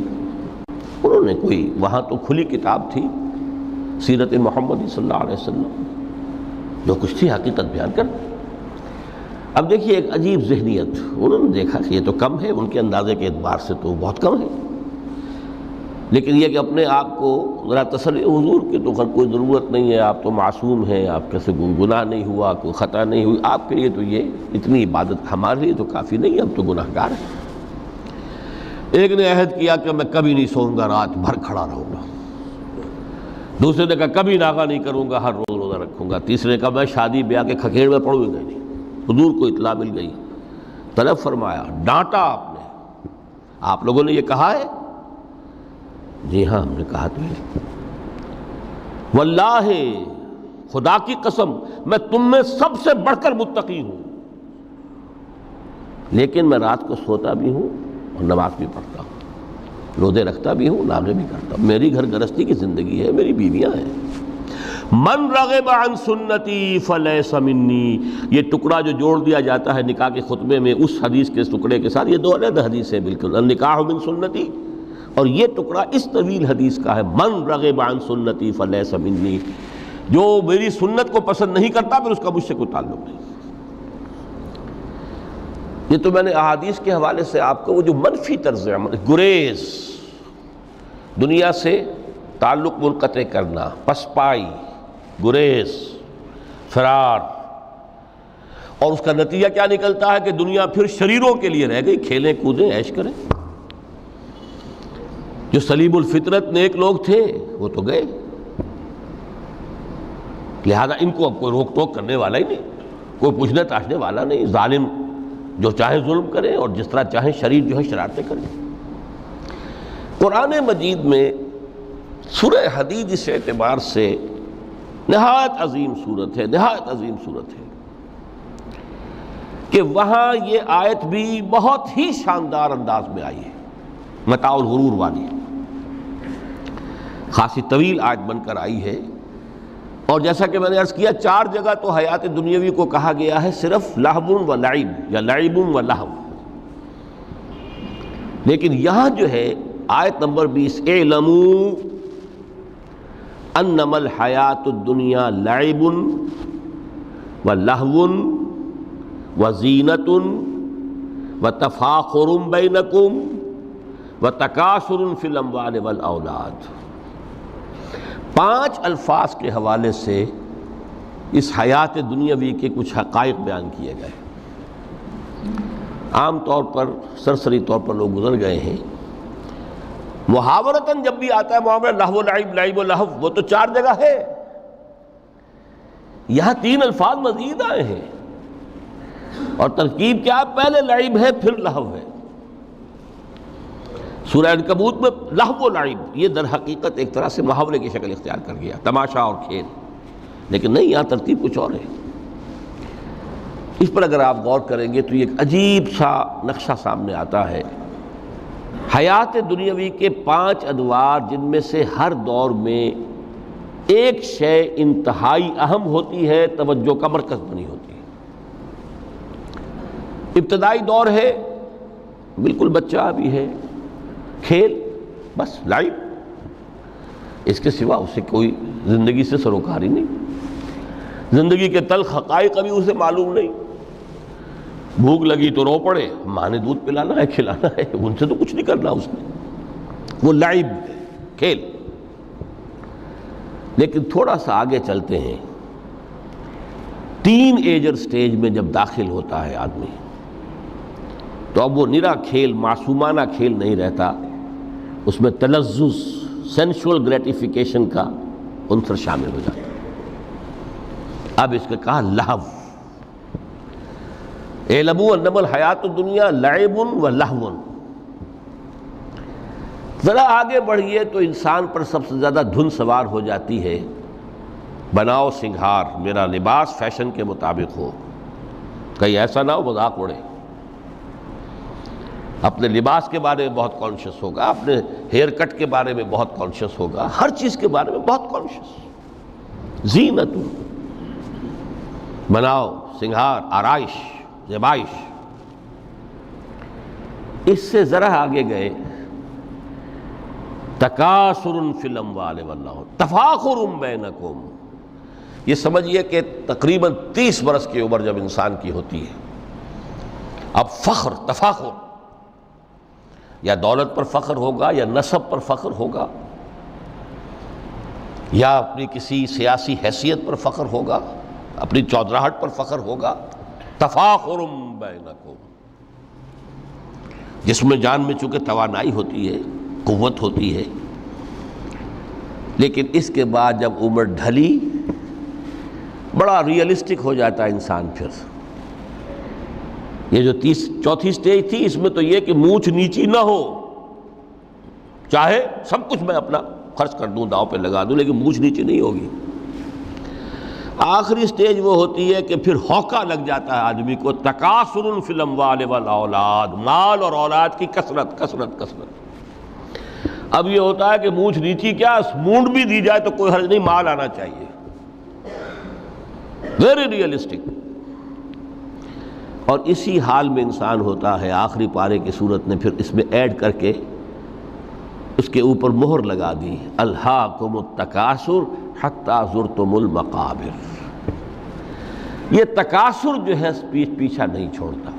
انہوں نے کوئی وہاں تو کھلی کتاب تھی سیرت محمد صلی اللہ علیہ وسلم، جو کچھ تھی حقیقت بیان کر۔ اب دیکھیے ایک عجیب ذہنیت، انہوں نے دیکھا کہ یہ تو کم ہے، ان کے اندازے کے اعتبار سے تو بہت کم ہے، لیکن یہ کہ اپنے آپ کو ذرا تسلی، حضور کی تو کوئی ضرورت نہیں ہے، آپ تو معصوم ہیں، آپ کیسے گناہ نہیں ہوا، کوئی خطا نہیں ہوئی، آپ کے لیے تو یہ اتنی عبادت ہمارے لیے تو کافی نہیں ہے، ہم تو گناہ گار ہیں۔ ایک نے عہد کیا کہ میں کبھی نہیں سوؤں گا، رات بھر کھڑا رہوں گا۔ دوسرے نے کہا کبھی ناغا نہیں کروں گا، ہر روز روزہ رکھوں گا۔ تیسرے نے کہا میں شادی بیاہ کے کھکیڑ میں پڑوں گا نہیں۔ حضور کو اطلاع مل گئی، طلب فرمایا، ڈانٹا آپ نے، آپ لوگوں نے یہ کہا ہے؟ جی ہاں ہم نے کہا تو ہے۔ واللہ، خدا کی قسم میں تم میں سب سے بڑھ کر متقی ہوں، لیکن میں رات کو سوتا بھی ہوں اور نماز بھی پڑھتا ہوں، روزے رکھتا بھی ہوں، ناغے بھی کرتا ہوں، میری گھر گرستی کی زندگی ہے، میری بیویاں ہیں۔ من رغب عن سنتی فلیس منی، یہ ٹکڑا جو جوڑ دیا جاتا ہے نکاح کے خطبے میں اس حدیث کے ٹکڑے کے ساتھ، یہ 2 علیحدہ حدیث ہے بالکل، النکاح من سنتی، اور یہ ٹکڑا اس طویل حدیث کا ہے، من رغب عن سنتی فلیس منی، جو میری سنت کو پسند نہیں کرتا پھر اس کا مجھ سے کوئی تعلق نہیں۔ یہ تو میں نے احادیث کے حوالے سے آپ کو وہ جو منفی طرز عمل، گریز، دنیا سے تعلق منقطع کرنا، پسپائی، گریز، فرار، اور اس کا نتیجہ کیا نکلتا ہے کہ دنیا پھر شریروں کے لیے رہ گئی، کھیلیں کودیں عیش کریں۔ جو سلیم الفطرت نیک لوگ تھے وہ تو گئے، لہذا ان کو اب کوئی روک ٹوک کرنے والا ہی نہیں، کوئی پوچھنے تاشنے والا نہیں، ظالم جو چاہے ظلم کرے اور جس طرح چاہے شریر جو ہے شرارتیں کرے۔ قرآن مجید میں سورہ حدید اس اعتبار سے نہایت عظیم صورت ہے، نہایت عظیم صورت ہے کہ وہاں یہ آیت بھی بہت ہی شاندار انداز میں آئی ہے، متاع الغرور والی، خاصی طویل آیت بن کر آئی ہے، اور جیسا کہ میں نے عرض کیا 4 جگہ تو حیات دنیاوی کو کہا گیا ہے صرف لہو و لعب یا لعب و لہو، لیکن یہاں جو ہے آیت نمبر 20، اعلموا انما الحیات الدنیا لعب و لہو و زینت و تفاخر بینکم و تکاثر فی الاموال والاولاد۔ 5 الفاظ کے حوالے سے اس حیات دنیاوی کے کچھ حقائق بیان کیے گئے، عام طور پر سرسری طور پر لوگ گزر گئے ہیں۔ محاورتاً جب بھی آتا ہے معاملہ لہو و لعب، لعب و لہو، وہ تو 4 جگہ ہے، یہاں 3 الفاظ مزید آئے ہیں، اور ترکیب کیا؟ پہلے لعب ہے پھر لہو ہے۔ سورہ عنکبوت میں لہو و لعب یہ در حقیقت ایک طرح سے محاورے کی شکل اختیار کر گیا، تماشا اور کھیل، لیکن نہیں، یہاں ترتیب کچھ اور ہے۔ اس پر اگر آپ غور کریں گے تو یہ ایک عجیب سا نقشہ سامنے آتا ہے۔ حیات دنیاوی کے 5 ادوار، جن میں سے ہر دور میں ایک شے انتہائی اہم ہوتی ہے، توجہ کا مرکز بنی ہوتی ہے۔ ابتدائی دور ہے، بالکل بچہ بھی ہے، کھیل، بس لعب، اس کے سوا اسے کوئی زندگی سے سروکار ہی نہیں، زندگی کے تلخ حقائق ابھی اسے معلوم نہیں۔ بھوک لگی تو رو پڑے، ماں نے دودھ پلانا ہے، کھلانا ہے، ان سے تو کچھ نہیں کرنا اس نے، وہ لعب، کھیل۔ لیکن تھوڑا سا آگے چلتے ہیں، ٹین ایجر سٹیج میں جب داخل ہوتا ہے آدمی، تو اب وہ نرا کھیل، معصومانہ کھیل نہیں رہتا، اس میں تلذذ، سینشول گریٹیفیکیشن کا عنصر شامل ہو جاتا ہے۔ اب اس کا کہا لہو، اعلموا انما الحیات الدنیا لعب و لہو۔ ذرا آگے بڑھیے تو انسان پر سب سے زیادہ دھن سوار ہو جاتی ہے، بناؤ سنگھار، میرا لباس فیشن کے مطابق ہو، کہیں ایسا نہ ہو مذاق اڑے۔ اپنے لباس کے بارے میں بہت کانشیس ہوگا، اپنے ہیئر کٹ کے بارے میں بہت کانشیس ہوگا، ہر چیز کے بارے میں بہت کانشیس۔ زینت، بناؤ سنگھار، آرائش، زیبائش۔ اس سے ذرا آگے گئے، تکاثر فی الاموال والاولاد، تفاخر بینکم۔ یہ سمجھیے کہ تقریباً 30 برس کی عمر جب انسان کی ہوتی ہے، اب فخر، تفاخر، یا دولت پر فخر ہوگا، یا نسب پر فخر ہوگا، یا اپنی کسی سیاسی حیثیت پر فخر ہوگا، اپنی چودراہٹ پر فخر ہوگا۔ تفاخر بینکم، جس میں جان میں چونکہ توانائی ہوتی ہے، قوت ہوتی ہے، لیکن اس کے بعد جب عمر ڈھلی، بڑا ریئلسٹک ہو جاتا ہے انسان۔ پھر یہ جو چوتھی سٹیج تھی، اس میں تو یہ کہ مونچھ نیچی نہ ہو، چاہے سب کچھ میں اپنا خرچ کر دوں، داؤ پہ لگا دوں، لیکن مونچھ نیچی نہیں ہوگی۔ آخری سٹیج وہ ہوتی ہے کہ پھر ہوکا لگ جاتا ہے آدمی کو، تکاثر فی الاموال والاولاد، مال اور اولاد کی کثرت کثرت کثرت۔ اب یہ ہوتا ہے کہ مونچھ نیچی کیا، مونڈ بھی دی جائے تو کوئی حرج نہیں، مال آنا چاہیے، ویری ریئلسٹک۔ اور اسی حال میں انسان ہوتا ہے۔ آخری پارے کی صورت نے پھر اس میں ایڈ کر کے اس کے اوپر مہر لگا دی، الہاکم التکاثر حتی زرتم المقابر۔ یہ تکاثر جو ہے پیچھا نہیں چھوڑتا۔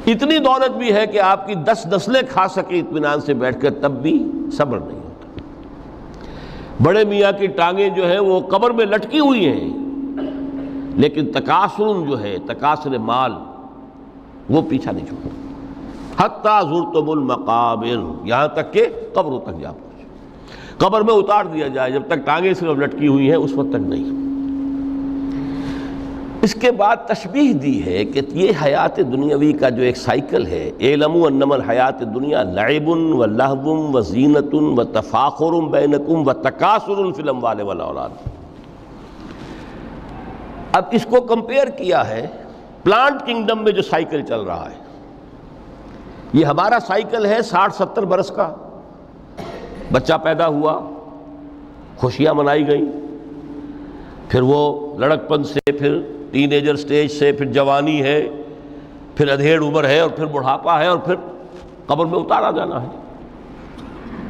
اتنی دولت بھی ہے کہ آپ کی 10 نسلیں کھا سکے اطمینان سے بیٹھ کر، تب بھی صبر نہیں ہوتا۔ بڑے میاں کی ٹانگیں جو ہیں وہ قبر میں لٹکی ہوئی ہیں، لیکن تکاثر جو ہے، تکاثر مال، وہ پیچھا نہیں چھوڑتا۔ حتی زرتم المقابر، یہاں تک کہ قبروں تک جا پہنچے، قبر میں اتار دیا جائے، جب تک ٹانگیں صرف لٹکی ہوئی ہیں اس وقت تک نہیں۔ اس کے بعد تشبیہ دی ہے کہ یہ حیات دنیاوی کا جو ایک سائیکل ہے، اعلموا انما الحیات الدنیا لعب و لہو و زینت و تفاخر بینکم و تکاثر فی الاموال والاولاد۔ اب اس کو کمپیئر کیا ہے پلانٹ کنگڈم میں جو سائیکل چل رہا ہے۔ یہ ہمارا سائیکل ہے 60-70 برس کا، بچہ پیدا ہوا، خوشیاں منائی گئیں، پھر وہ لڑکپن سے، پھر ٹین ایجر سٹیج سے، پھر جوانی ہے، پھر ادھیڑ عمر ہے، اور پھر بڑھاپا ہے، اور پھر قبر میں اتارا جانا ہے۔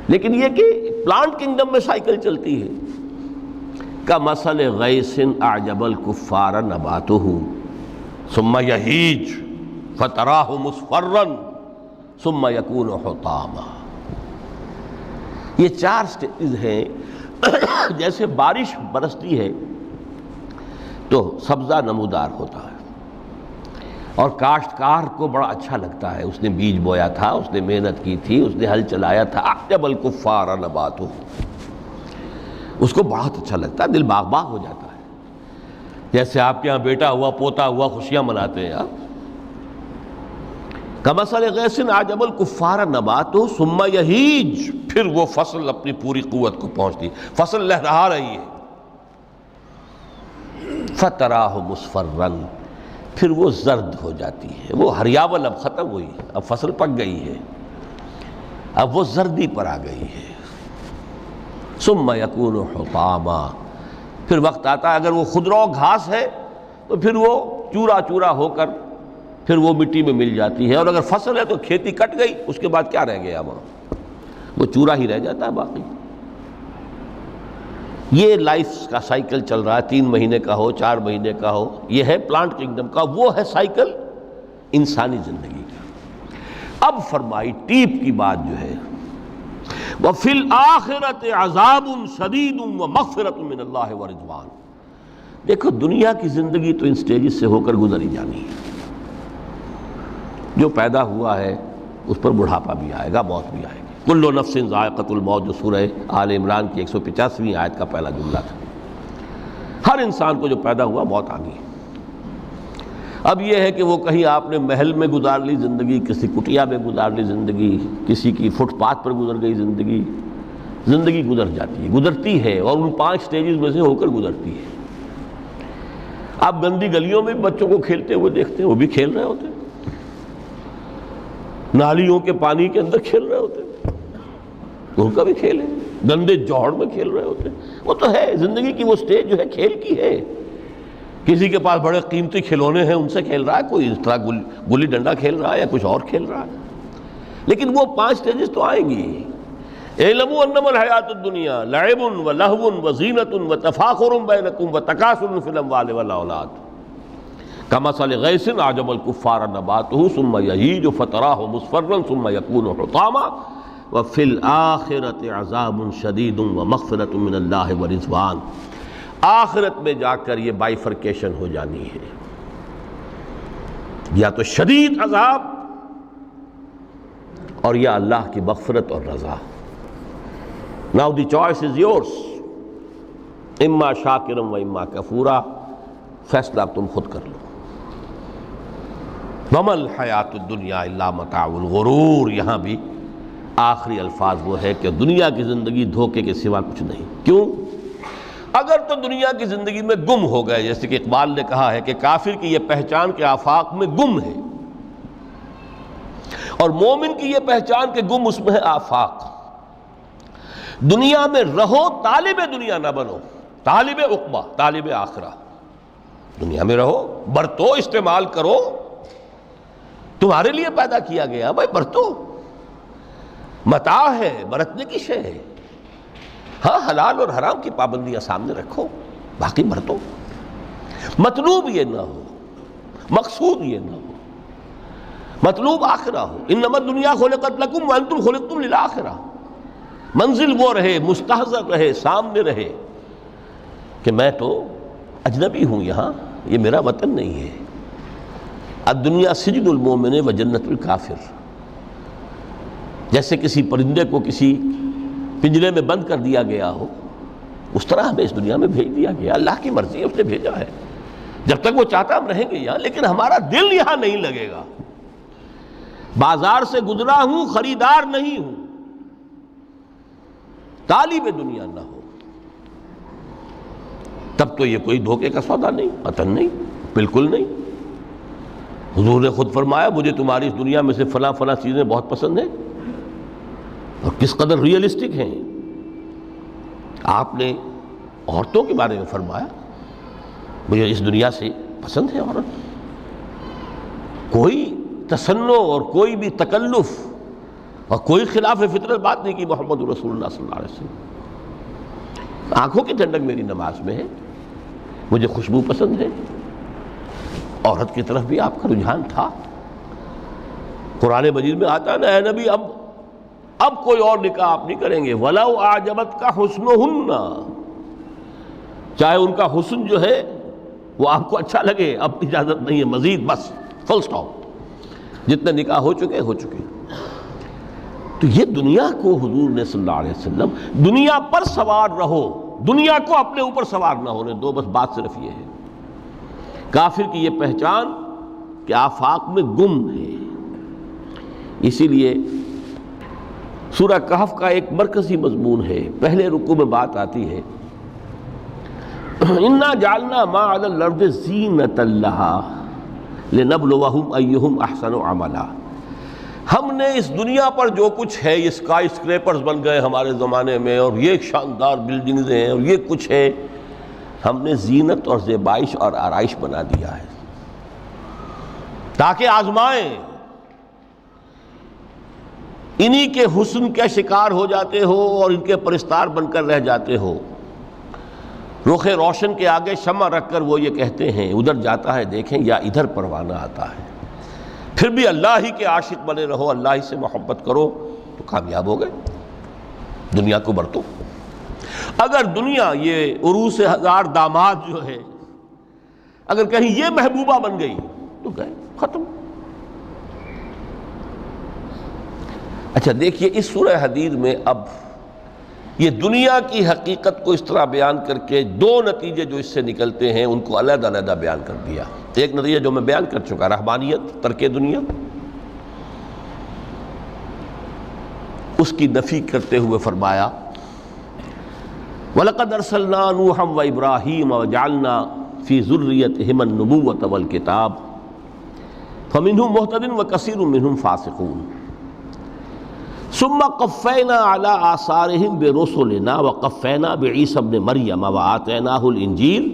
لیکن یہ کہ پلانٹ کنگڈم میں سائیکل چلتی ہے، کمثل غیث اعجب الکفار نباتہ ثم یہیج فتراہ مصفرا ثم یکون حطاما۔ یہ 4 سٹیج ہیں۔ جیسے بارش برستی ہے تو سبزہ نمودار ہوتا ہے، اور کاشتکار کو بڑا اچھا لگتا ہے، اس نے بیج بویا تھا، اس نے محنت کی تھی، اس نے ہل چلایا تھا، اعجب الکفار نباتہ، اس کو بہت اچھا لگتا ہے، دل باغ باغ ہو جاتا ہے۔ جیسے آپ کے ہاں بیٹا ہوا پوتا ہوا خوشیاں مناتے ہیں آپ. کمثل غیث اعجب الکفار نباتہ ثم یہیج، پھر وہ فصل اپنی پوری قوت کو پہنچتی، فصل لہرا رہی ہے. فتراہ مصفرا، پھر وہ زرد ہو جاتی ہے. وہ ہریاول اب ختم ہوئی، اب فصل پک گئی ہے، اب وہ زردی پر آ گئی ہے. ثم یکون حطاما، پھر وقت آتا ہے اگر وہ خضرو گھاس ہے تو پھر وہ چورا چورا ہو کر پھر وہ مٹی میں مل جاتی ہے، اور اگر فصل ہے تو کھیتی کٹ گئی، اس کے بعد کیا رہ گیا وہاں؟ وہ چورا ہی رہ جاتا ہے باقی. یہ لائف کا سائیکل چل رہا ہے، 3 مہینے کا ہو 4 مہینے کا ہو، یہ ہے پلانٹ کنگڈم کا، وہ ہے سائیکل انسانی زندگی کا. اب فرمائی ٹیپ کی بات جو ہے، وَفِي الْآخِرَةِ عَذَابٌ شَدِيدٌ وَمَغْفِرَةٌ مِّنَ اللَّهِ وَرِضْوَانٌ. دیکھو دنیا کی زندگی تو ان سٹیجز سے ہو کر گزر ہی جانی ہے. جو پیدا ہوا ہے اس پر بڑھاپا بھی آئے گا، موت بھی آئے گی. کل نفس ذائقۃ الموت، جو سورہ آل عمران کی 185ویں آیت کا پہلا جملہ تھا. ہر انسان کو جو پیدا ہوا موت آنی ہے. اب یہ ہے کہ وہ کہیں آپ نے محل میں گزار لی زندگی، کسی کٹیا میں گزار لی زندگی، کسی کی فٹ پاتھ پر گزر گئی زندگی. زندگی گزر جاتی ہے، گزرتی ہے، اور ان 5 سٹیجز میں سے ہو کر گزرتی ہے. آپ گندی گلیوں میں بچوں کو کھیلتے ہوئے دیکھتے ہیں، وہ بھی کھیل رہے ہوتے ہیں. نالیوں کے پانی کے اندر کھیل رہے ہوتے ہیں، ان کا بھی کھیل ہے. گندے جوہڑ میں کھیل رہے ہوتے ہیں. وہ تو ہے زندگی کی وہ سٹیج جو ہے کھیل کی ہے. کسی کے پاس بڑے قیمتی کھلونے ہیں، ان سے کھیل رہا ہے، کوئی اس طرح گلی ڈنڈا کھیل رہا ہے یا کچھ اور کھیل رہا ہے. لیکن وہ 5 سٹیجز تو آئیں گی. اعلموا انما الحیات الدنیا لعب ولہو وزینۃ وتفاخر بینکم وتکاثر فی الاموال والاولاد کمثل غیث اعجب الکفار نباتہ ثم یہیج فتراہ مصفرا ثم یکون حطاما وفی الآخرۃ عذاب شدید ومغفرۃ من اللہ ورضوان. آخرت میں جا کر یہ بائیفرکیشن ہو جانی ہے، یا تو شدید عذاب اور یا اللہ کی مغفرت اور رضا. Now the choice is yours، اما شاکرا و اما کفورا. فیصلہ اب تم خود کر لو. وما الحیات الدنیا الا متاع الغرور. یہاں بھی آخری الفاظ وہ ہے کہ دنیا کی زندگی دھوکے کے سوا کچھ نہیں. کیوں؟ اگر تو دنیا کی زندگی میں گم ہو گئے، جیسے کہ اقبال نے کہا ہے کہ کافر کی یہ پہچان کے آفاق میں گم ہے، اور مومن کی یہ پہچان کہ گم اس میں ہے آفاق. دنیا میں رہو، طالب دنیا نہ بنو، طالب عقبہ، طالب آخرہ. دنیا میں رہو، برتو، استعمال کرو، تمہارے لیے پیدا کیا گیا بھائی، برتو. متاع ہے، برتنے کی شے ہے. ہاں حلال اور حرام کی پابندیاں سامنے رکھو، باقی برتو. مطلوب یہ نہ ہو، مقصود یہ نہ ہو، مطلوب آخرہ ہو. انما الدنیا خلقت لکم وانتم خلقتم للآخرہ. منزل وہ رہے، مستحضر رہے، سامنے رہے کہ میں تو اجنبی ہوں، یہاں یہ میرا وطن نہیں ہے. الدنیا سجن المومن و جنت الکافر. جیسے کسی پرندے کو کسی پنجرے میں بند کر دیا گیا ہو، اس طرح ہمیں اس دنیا میں بھیج دیا گیا. اللہ کی مرضی ہے، اس نے بھیجا ہے. جب تک وہ چاہتا ہم رہیں گے یہاں، لیکن ہمارا دل یہاں نہیں لگے گا. بازار سے گزرا ہوں، خریدار نہیں ہوں. طالب دنیا نہ ہو تب تو یہ کوئی دھوکے کا سودا نہیں، قطعاً نہیں، بالکل نہیں. حضور نے خود فرمایا مجھے تمہاری اس دنیا میں سے فلاں فلاں چیزیں بہت پسند ہیں، اور کس قدر ریئلسٹک ہیں. آپ نے عورتوں کے بارے میں فرمایا مجھے اس دنیا سے پسند ہے عورت. کوئی تصنع اور کوئی بھی تکلف اور کوئی خلاف فطرت بات نہیں کی محمد رسول اللہ صلی اللہ علیہ وسلم. آنکھوں کی ٹھنڈک میری نماز میں ہے، مجھے خوشبو پسند ہے. عورت کی طرف بھی آپ کا رجحان تھا. قرآن مجید میں آتا ہے نا، اے نبی اب کوئی اور نکاح آپ نہیں کریں گے. وَلَوْ أَعْجَبَتْكَ حُسْنُهُنَّ، چاہے ان کا حسن جو ہے وہ آپ کو اچھا لگے، اب اجازت نہیں ہے مزید، بس فل سٹاپ. جتنے نکاح ہو چکے. تو یہ دنیا کو حضور نے صلی اللہ علیہ وسلم دنیا پر سوار رہو، دنیا کو اپنے اوپر سوار نہ ہونے دو. بس بات صرف یہ ہے. کافر کی یہ پہچان کہ آفاق میں گم ہے۔ اسی لیے سورہ کہف کا ایک مرکزی مضمون ہے، پہلے رکوع میں بات آتی ہے اِنَّا جَعَلْنَا مَا عَلَى الْأَرْضِ زِینَةً لَهَا لِنَبْلُوَهُمْ أَيُّهُمْ أَحْسَنُ عَمَلًا۔ ہم نے اس دنیا پر جو کچھ ہے، یہ اسکائی اسکریپرز بن گئے ہمارے زمانے میں، اور یہ شاندار بلڈنگز ہیں، اور یہ کچھ ہے، ہم نے زینت اور زیبائش اور آرائش بنا دیا ہے تاکہ آزمائیں۔ انہی کے حسن کے شکار ہو جاتے ہو اور ان کے پرستار بن کر رہ جاتے ہو۔ رخ روشن کے آگے شمع رکھ کر وہ یہ کہتے ہیں، ادھر جاتا ہے دیکھیں یا ادھر پروانہ آتا ہے، پھر بھی اللہ ہی کے عاشق بنے رہو، اللہ ہی سے محبت کرو تو کامیاب ہو گئے، دنیا کو برتو۔ اگر دنیا یہ عروس ہزار داماد جو ہے، اگر کہیں یہ محبوبہ بن گئی تو گئے، ختم۔ اچھا دیکھیے اس سورہ حدید میں اب یہ دنیا کی حقیقت کو اس طرح بیان کر کے دو نتیجے جو اس سے نکلتے ہیں ان کو علیحدہ علیحدہ بیان کر دیا۔ ایک نتیجہ جو میں بیان کر چکا، رہبانیت، ترک دنیا، اس کی نفی کرتے ہوئے فرمایا وَلَقَدْ أَرْسَلْنَا نُوحًا وَإِبْرَاهِيمَ وَجَعَلْنَا فِي ذُرِّيَّتِهِمَا النُّبُوَّةَ وَالْكِتَابَ فَمِنْهُمْ مُهْتَدٍ وَكَثِيرٌ مِّنْهُمْ فَاسِقُونَ ثم قفينا على آثارهم برسلنا وقفينا بعيسى ابن مريم وآتيناه الإنجيل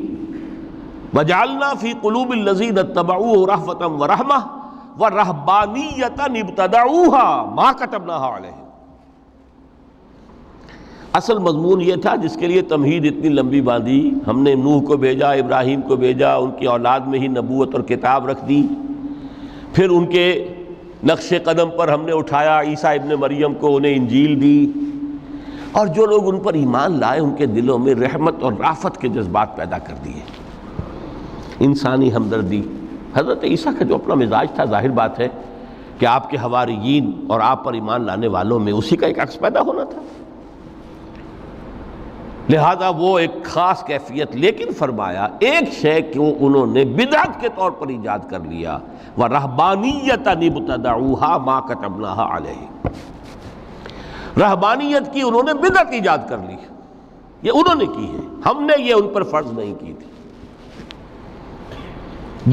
وجعلنا في قلوب الذين اتبعوه رأفة ورحمة ورهبانية ابتدعوها ما كتبناها عليهم۔ اصل مضمون یہ تھا جس کے لیے تمہید اتنی لمبی باندھی، ہم نے نوح کو بھیجا، ابراہیم کو بھیجا، ان کی اولاد میں ہی نبوت اور کتاب رکھ دی، پھر ان کے نقش قدم پر ہم نے اٹھایا عیسیٰ ابن مریم کو، انہیں انجیل دی، اور جو لوگ ان پر ایمان لائے ان کے دلوں میں رحمت اور رافت کے جذبات پیدا کر دیے، انسانی ہمدردی۔ حضرت عیسیٰ کا جو اپنا مزاج تھا، ظاہر بات ہے کہ آپ کے حواریین اور آپ پر ایمان لانے والوں میں اسی کا ایک عکس پیدا ہونا تھا، لہذا وہ ایک خاص کیفیت، لیکن فرمایا ایک شے کو انہوں نے بدعت کے طور پر ایجاد کر لیا، وَرَهْبَانِيَّةً ابْتَدَعُوهَا مَا كَتَبْنَاهَا عَلَيْهِمْ، رہبانیت کی انہوں نے بدعت ایجاد کر لی، یہ انہوں نے کی ہے، ہم نے یہ ان پر فرض نہیں کی تھی۔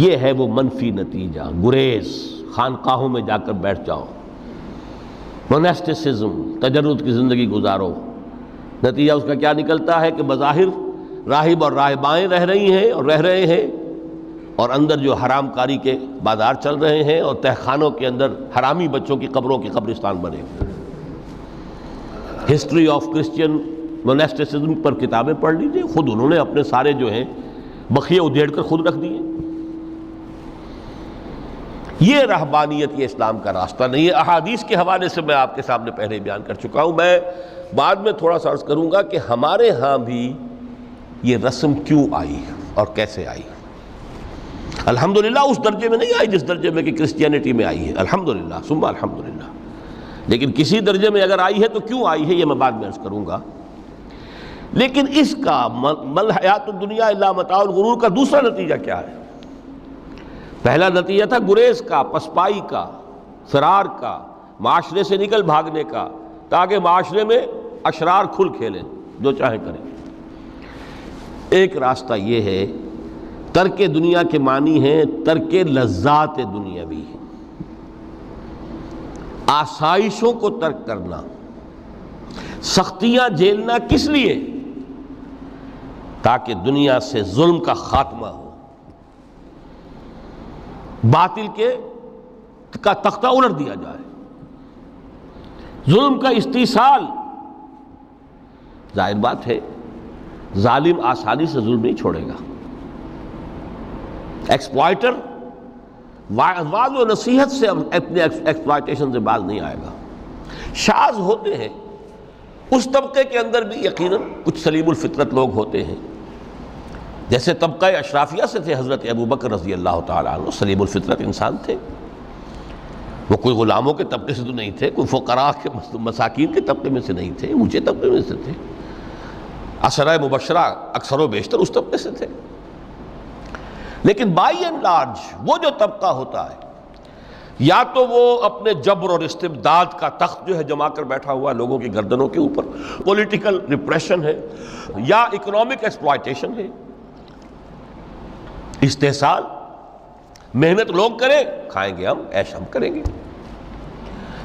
یہ ہے وہ منفی نتیجہ، گریز، خانقاہوں میں جا کر بیٹھ جاؤ، موناسٹسزم، تجرد کی زندگی گزارو، نتیجہ اس کا کیا نکلتا ہے کہ بظاہر راہب اور راہبائیں رہ رہی ہیں اور رہ رہے ہیں، اور اندر جو حرام کاری کے بازار چل رہے ہیں، اور تہخانوں کے اندر حرامی بچوں کی قبروں کے قبرستان بنے ہوئے۔ ہسٹری آف کرسچین موناسٹسزم پر کتابیں پڑھ لیجئے، خود انہوں نے اپنے سارے جو ہیں بخیے ادھیڑ کر خود رکھ دیے۔ یہ رہبانیت، یہ اسلام کا راستہ نہیں ہے۔ احادیث کے حوالے سے میں آپ کے سامنے پہلے بیان کر چکا ہوں، میں بعد میں تھوڑا سا عرض کروں گا کہ ہمارے ہاں بھی یہ رسم کیوں آئی اور کیسے آئی۔ الحمدللہ اس درجے میں نہیں آئی جس درجے میں کہ کرسچینٹی میں آئی ہے، الحمدللہ ثم الحمدللہ، لیکن کسی درجے میں اگر آئی ہے تو کیوں آئی ہے یہ میں بعد میں عرض کروں گا۔ لیکن اس کا مل حیات الدنیا الا متاع الغرور کا دوسرا نتیجہ کیا ہے؟ پہلا نتیجہ تھا گریز کا، پسپائی کا، فرار کا، معاشرے سے نکل بھاگنے کا، تاکہ معاشرے میں اشرار کھل کھیلیں، جو چاہیں کریں۔ ایک راستہ یہ ہے، ترک دنیا کے معنی ہیں ترک لذات دنیاوی، آسائشوں کو ترک کرنا، سختیاں جھیلنا، کس لیے؟ تاکہ دنیا سے ظلم کا خاتمہ ہو، باطل کا تختہ الٹ دیا جائے، ظلم کا استیصال۔ ظاہر بات ہے ظالم آسانی سے ظلم نہیں چھوڑے گا، ایکسپلائٹر واضح و نصیحت سے اپنے ایکسپلائٹیشن سے باز نہیں آئے گا۔ شاذ ہوتے ہیں اس طبقے کے اندر بھی یقیناً کچھ سلیم الفطرت لوگ ہوتے ہیں، جیسے طبقہ اشرافیہ سے تھے حضرت ابوبکر رضی اللہ تعالیٰ عنہ، سلیم الفطرت انسان تھے، وہ کوئی غلاموں کے طبقے سے تو نہیں تھے، کوئی فقراء کے مساکین کے طبقے میں سے نہیں تھے، اونچے طبقے میں سے تھے، عشرہ مبشرہ اکثر و بیشتر اس طبقے سے تھے۔ لیکن بائی اینڈ لارج وہ جو طبقہ ہوتا ہے یا تو وہ اپنے جبر اور استبداد کا تخت جو ہے جما کر بیٹھا ہوا لوگوں کی گردنوں کے اوپر، پولیٹیکل ریپریشن ہے یا اکنامک ایکسپلائٹیشن ہے، استحصال، محنت لوگ کریں کھائیں گے ہم، عیش ہم کریں گے،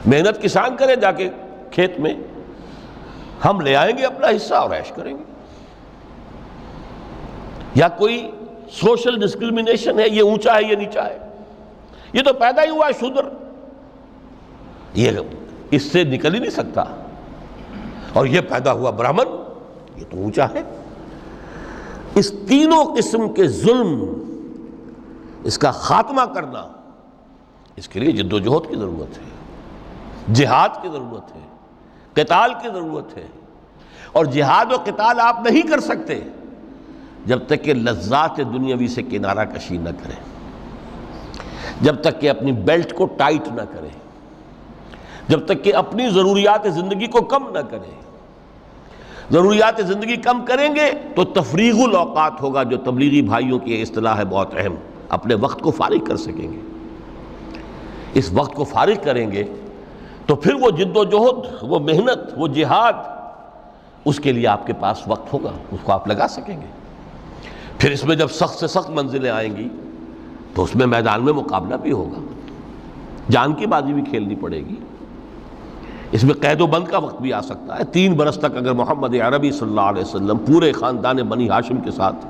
محنت کسان کریں جا کے کھیت میں، ہم لے آئیں گے اپنا حصہ اور عیش کریں گے، یا کوئی سوشل ڈسکریمنیشن ہے، یہ اونچا ہے یہ نیچا ہے، یہ تو پیدا ہی ہوا ہے شودر، یہ اس سے نکل ہی نہیں سکتا، اور یہ پیدا ہوا برہمن، یہ تو اونچا ہے۔ اس تینوں قسم کے ظلم، اس کا خاتمہ کرنا، اس کے لیے جد و جہد کی ضرورت ہے، جہاد کی ضرورت ہے، قتال کی ضرورت ہے، اور جہاد و قتال آپ نہیں کر سکتے جب تک کہ لذات دنیاوی سے کنارہ کشی نہ کریں، جب تک کہ اپنی بیلٹ کو ٹائٹ نہ کریں، جب تک کہ اپنی ضروریات زندگی کو کم نہ کریں۔ ضروریات زندگی کم کریں گے تو تفریغ الاوقات ہوگا، جو تبلیغی بھائیوں کی اصطلاح ہے بہت اہم، اپنے وقت کو فارغ کر سکیں گے۔ اس وقت کو فارغ کریں گے تو پھر وہ جد و جہد، وہ محنت، وہ جہاد، اس کے لیے آپ کے پاس وقت ہوگا، اس کو آپ لگا سکیں گے۔ پھر اس میں جب سخت سے سخت منزلیں آئیں گی تو اس میں میدان میں مقابلہ بھی ہوگا، جان کی بازی بھی کھیلنی پڑے گی، اس میں قید و بند کا وقت بھی آ سکتا ہے۔ 3 برس تک اگر محمد عربی صلی اللہ علیہ وسلم پورے خاندان بنی ہاشم کے ساتھ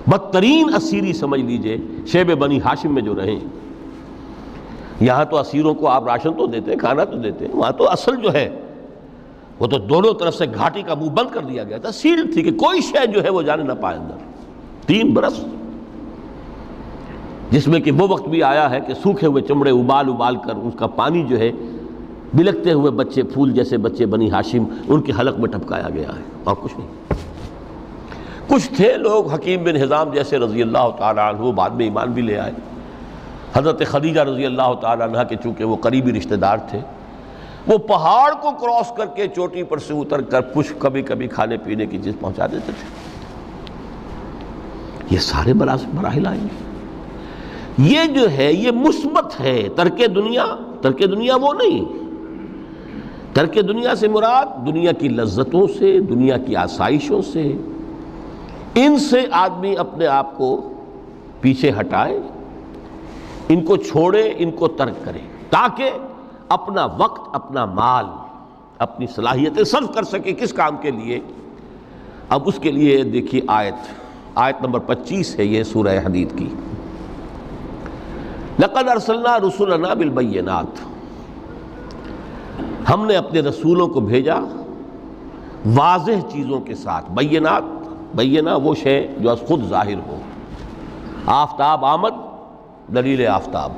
بدترین اسیری سمجھ لیجئے شیب بنی ہاشم میں جو رہیں، یہاں تو اسیروں کو آپ راشن تو دیتے ہیں، کھانا تو دیتے ہیں، وہاں تو اصل جو ہے وہ تو دونوں طرف سے گھاٹی کا منہ بند کر دیا گیا تھا، سیل تھی کہ کوئی شے جو ہے وہ جانے نہ پائے اندر۔ 3 برس، جس میں کہ وہ وقت بھی آیا ہے کہ سوکھے ہوئے چمڑے ابال ابال کر اس کا پانی جو ہے بلکتے ہوئے بچے، پھول جیسے بچے بنی ہاشم، ان کے حلق میں ٹپکایا گیا ہے، اور کچھ نہیں۔ کچھ تھے لوگ، حکیم بن حزام جیسے رضی اللہ تعالیٰ عنہ، وہ بعد میں ایمان بھی لے آئے۔ حضرت خدیجہ رضی اللہ تعالیٰ عنہ کے چونکہ وہ قریبی رشتہ دار تھے، وہ پہاڑ کو کراس کر کے چوٹی پر سے اتر کر کچھ کبھی کبھی کھانے پینے کی چیز پہنچا دیتے تھے۔ یہ سارے مراحل آئیں گے۔ یہ جو ہے یہ مثبت ہے، ترک دنیا وہ نہیں۔ ترک دنیا سے مراد دنیا کی لذتوں سے، دنیا کی آسائشوں سے، ان سے آدمی اپنے آپ کو پیچھے ہٹائے، ان کو چھوڑے، ان کو ترک کرے، تاکہ اپنا وقت، اپنا مال، اپنی صلاحیتیں صرف کر سکے۔ کس کام کے لیے؟ اب اس کے لیے دیکھیے آیت نمبر 25 ہے یہ سورہ حدید کی۔ لَقَدْ أَرْسَلْنَا رُسُلَنَا بِالْبَيِّنَاتِ، ہم نے اپنے رسولوں کو بھیجا واضح چیزوں کے ساتھ۔ بینہ وہ شے جو از خود ظاہر ہو۔ آفتاب آمد، دلیل آفتاب،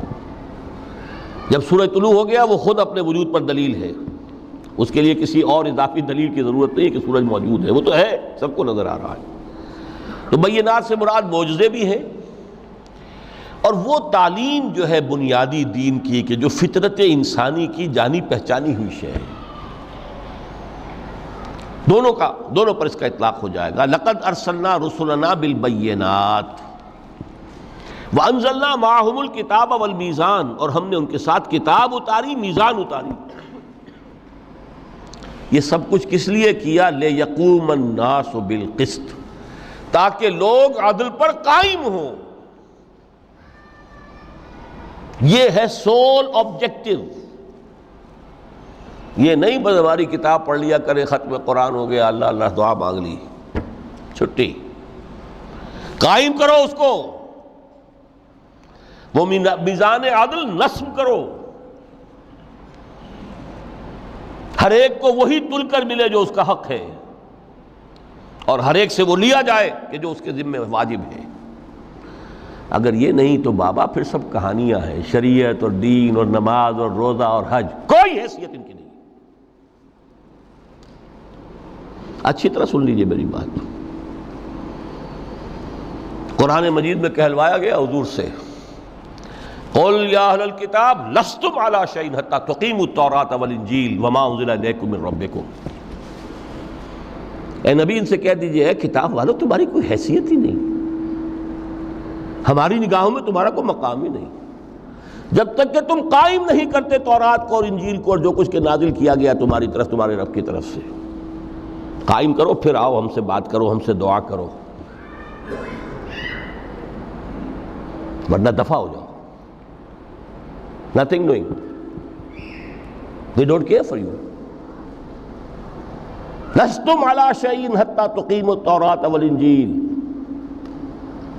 جب سورج طلوع ہو گیا وہ خود اپنے وجود پر دلیل ہے، اس کے لیے کسی اور اضافی دلیل کی ضرورت نہیں ہے کہ سورج موجود ہے، وہ تو ہے، سب کو نظر آ رہا ہے۔ تو بینات سے مراد معجزے بھی ہیں، اور وہ تعلیم جو ہے بنیادی دین کی کہ جو فطرت انسانی کی جانی پہچانی ہوئی شے ہے، دونوں پر اس کا اطلاق ہو جائے گا۔ لقد ارسلنا رسلنا بالبینات وانزلنا معهم الکتاب والمیزان، اور ہم نے ان کے ساتھ کتاب اتاری، میزان اتاری۔ یہ سب کچھ کس لیے کیا؟ لیقوم الناس بالقسط، تاکہ لوگ عدل پر قائم ہوں۔ یہ ہے سول آبجیکٹو۔ یہ نہیں بس ہماری کتاب پڑھ لیا کرے، ختم قرآن ہو گیا، اللہ اللہ دعا مانگ لی، چھٹی۔ قائم کرو اس کو، وہ میزان عدل نصب کرو، ہر ایک کو وہی تل کر ملے جو اس کا حق ہے، اور ہر ایک سے وہ لیا جائے کہ جو اس کے ذمہ واجب ہے۔ اگر یہ نہیں تو بابا پھر سب کہانیاں ہیں، شریعت اور دین اور نماز اور روزہ اور حج، کوئی حیثیت ان کی نہیں۔ اچھی طرح سن لیجئے میری بات، قرآن مجید میں کہلوایا گیا حضور سے، قل یا اہل الکتاب لستم علی شیء حتی تقیموا التوراۃ والانجیل وما انزل الیکم من ربکم۔ اے نبی ان سے کہہ دیجئے، اے کتاب والو تمہاری کوئی حیثیت ہی نہیں، ہماری نگاہوں میں تمہارا کوئی مقام ہی نہیں جب تک کہ تم قائم نہیں کرتے تورات کو اور انجیل کو اور جو کچھ کے نازل کیا گیا تمہاری طرف تمہارے رب کی طرف سے. قائم کرو، پھر آؤ ہم سے بات کرو، ہم سے دعا کرو، ورنہ دفع ہو جاؤ. Nothing doing. They don't care for you. لستم على شيء حتى تقيموا التوراة والإنجيل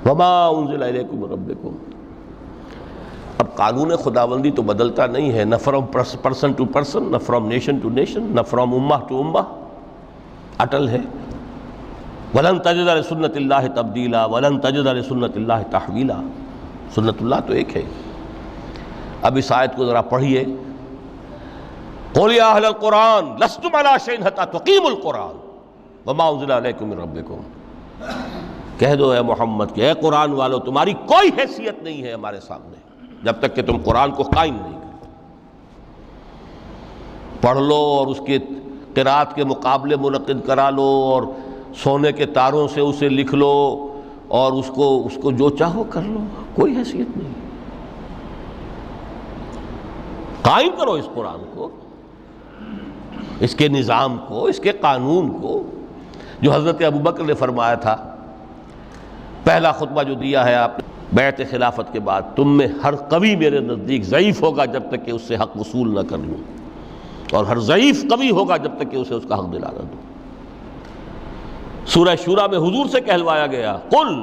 وما أنزل إليكم من ربكم. اب قانون خداوندی تو بدلتا نہیں ہے، نہ فرام پرسن ٹو پرسن، نہ فرام نیشن ٹو نیشن، نہ فرام امہ ٹو امہ، اٹل ہے. وَلَن تَجِدَ لِسُنَّتِ اللَّهِ تَبْدِيلًا وَلَن تَجِدَ لِسُنَّتِ اللَّهِ تَحْوِيلًا. سنت اللہ تو ایک ہے. اب اس آیت کو ذرا پڑھیے. قُلْ يَا أَهْلَ الْقُرْآنِ لَسْتُمْ عَلَىٰ شَيْءٍ حَتَّىٰ تُقِيمُوا الْقُرْآنَ وَمَا أُنزِلَ إِلَيْكُم مِّن رَّبِّكُم. کہہ دو اے محمد کہ اے قرآن والو تمہاری کوئی حیثیت نہیں ہے ہمارے سامنے جب تک کہ تم قرآن کو قائم نہیں کرو. پڑھ لو اور اس کے قرات کے مقابلے منعقد کرا لو اور سونے کے تاروں سے اسے لکھ لو اور اس کو جو چاہو کر لو، کوئی حیثیت نہیں. قائم کرو اس قرآن کو، اس کے نظام کو، اس کے قانون کو، جو حضرت ابوبکر نے فرمایا تھا. پہلا خطبہ جو دیا ہے آپ نے بیعت خلافت کے بعد، تم میں ہر قوی میرے نزدیک ضعیف ہوگا جب تک کہ اس سے حق وصول نہ کر لوں، اور ہر ضعیف قوی ہوگا جب تک کہ اسے اس کا حق دلا نہ دوں. سورہ شورى میں حضور سے کہلوایا گیا قل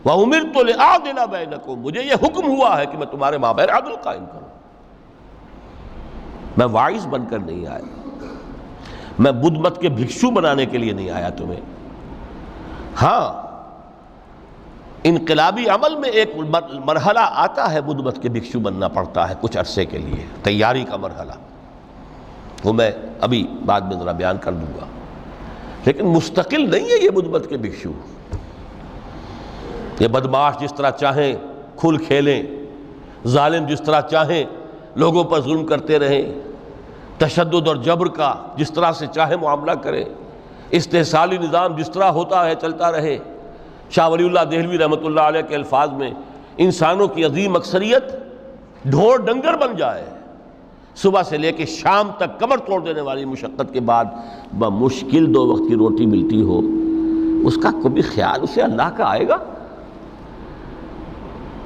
وَأُمِرْتُ لِأَعْدِلَ بَيْنَكُمْ، مجھے یہ حکم ہوا ہے کہ میں تمہارے مابین عدل قائم کروں. میں واعظ بن کر نہیں آیا، میں بدھ مت کے بھکشو بنانے کے لیے نہیں آیا تمہیں. ہاں انقلابی عمل میں ایک مرحلہ آتا ہے، بدھ مت کے بھکشو بننا پڑتا ہے کچھ عرصے کے لیے، تیاری کا مرحلہ، وہ میں ابھی بعد میں ذرا بیان کر دوں گا. لیکن مستقل نہیں ہے یہ بدھ مت کے بھکشو. یہ بدماش جس طرح چاہیں کھل کھیلیں، ظالم جس طرح چاہیں لوگوں پر ظلم کرتے رہیں، تشدد اور جبر کا جس طرح سے چاہے معاملہ کریں، استحصالی نظام جس طرح ہوتا ہے چلتا رہے. شاہ ولی اللہ دہلوی رحمۃ اللہ علیہ کے الفاظ میں انسانوں کی عظیم اکثریت ڈھور ڈنگر بن جائے، صبح سے لے کے شام تک کمر توڑ دینے والی مشقت کے بعد بمشکل 2 وقت کی روٹی ملتی ہو، اس کا کبھی خیال اسے اللہ کا آئے گا؟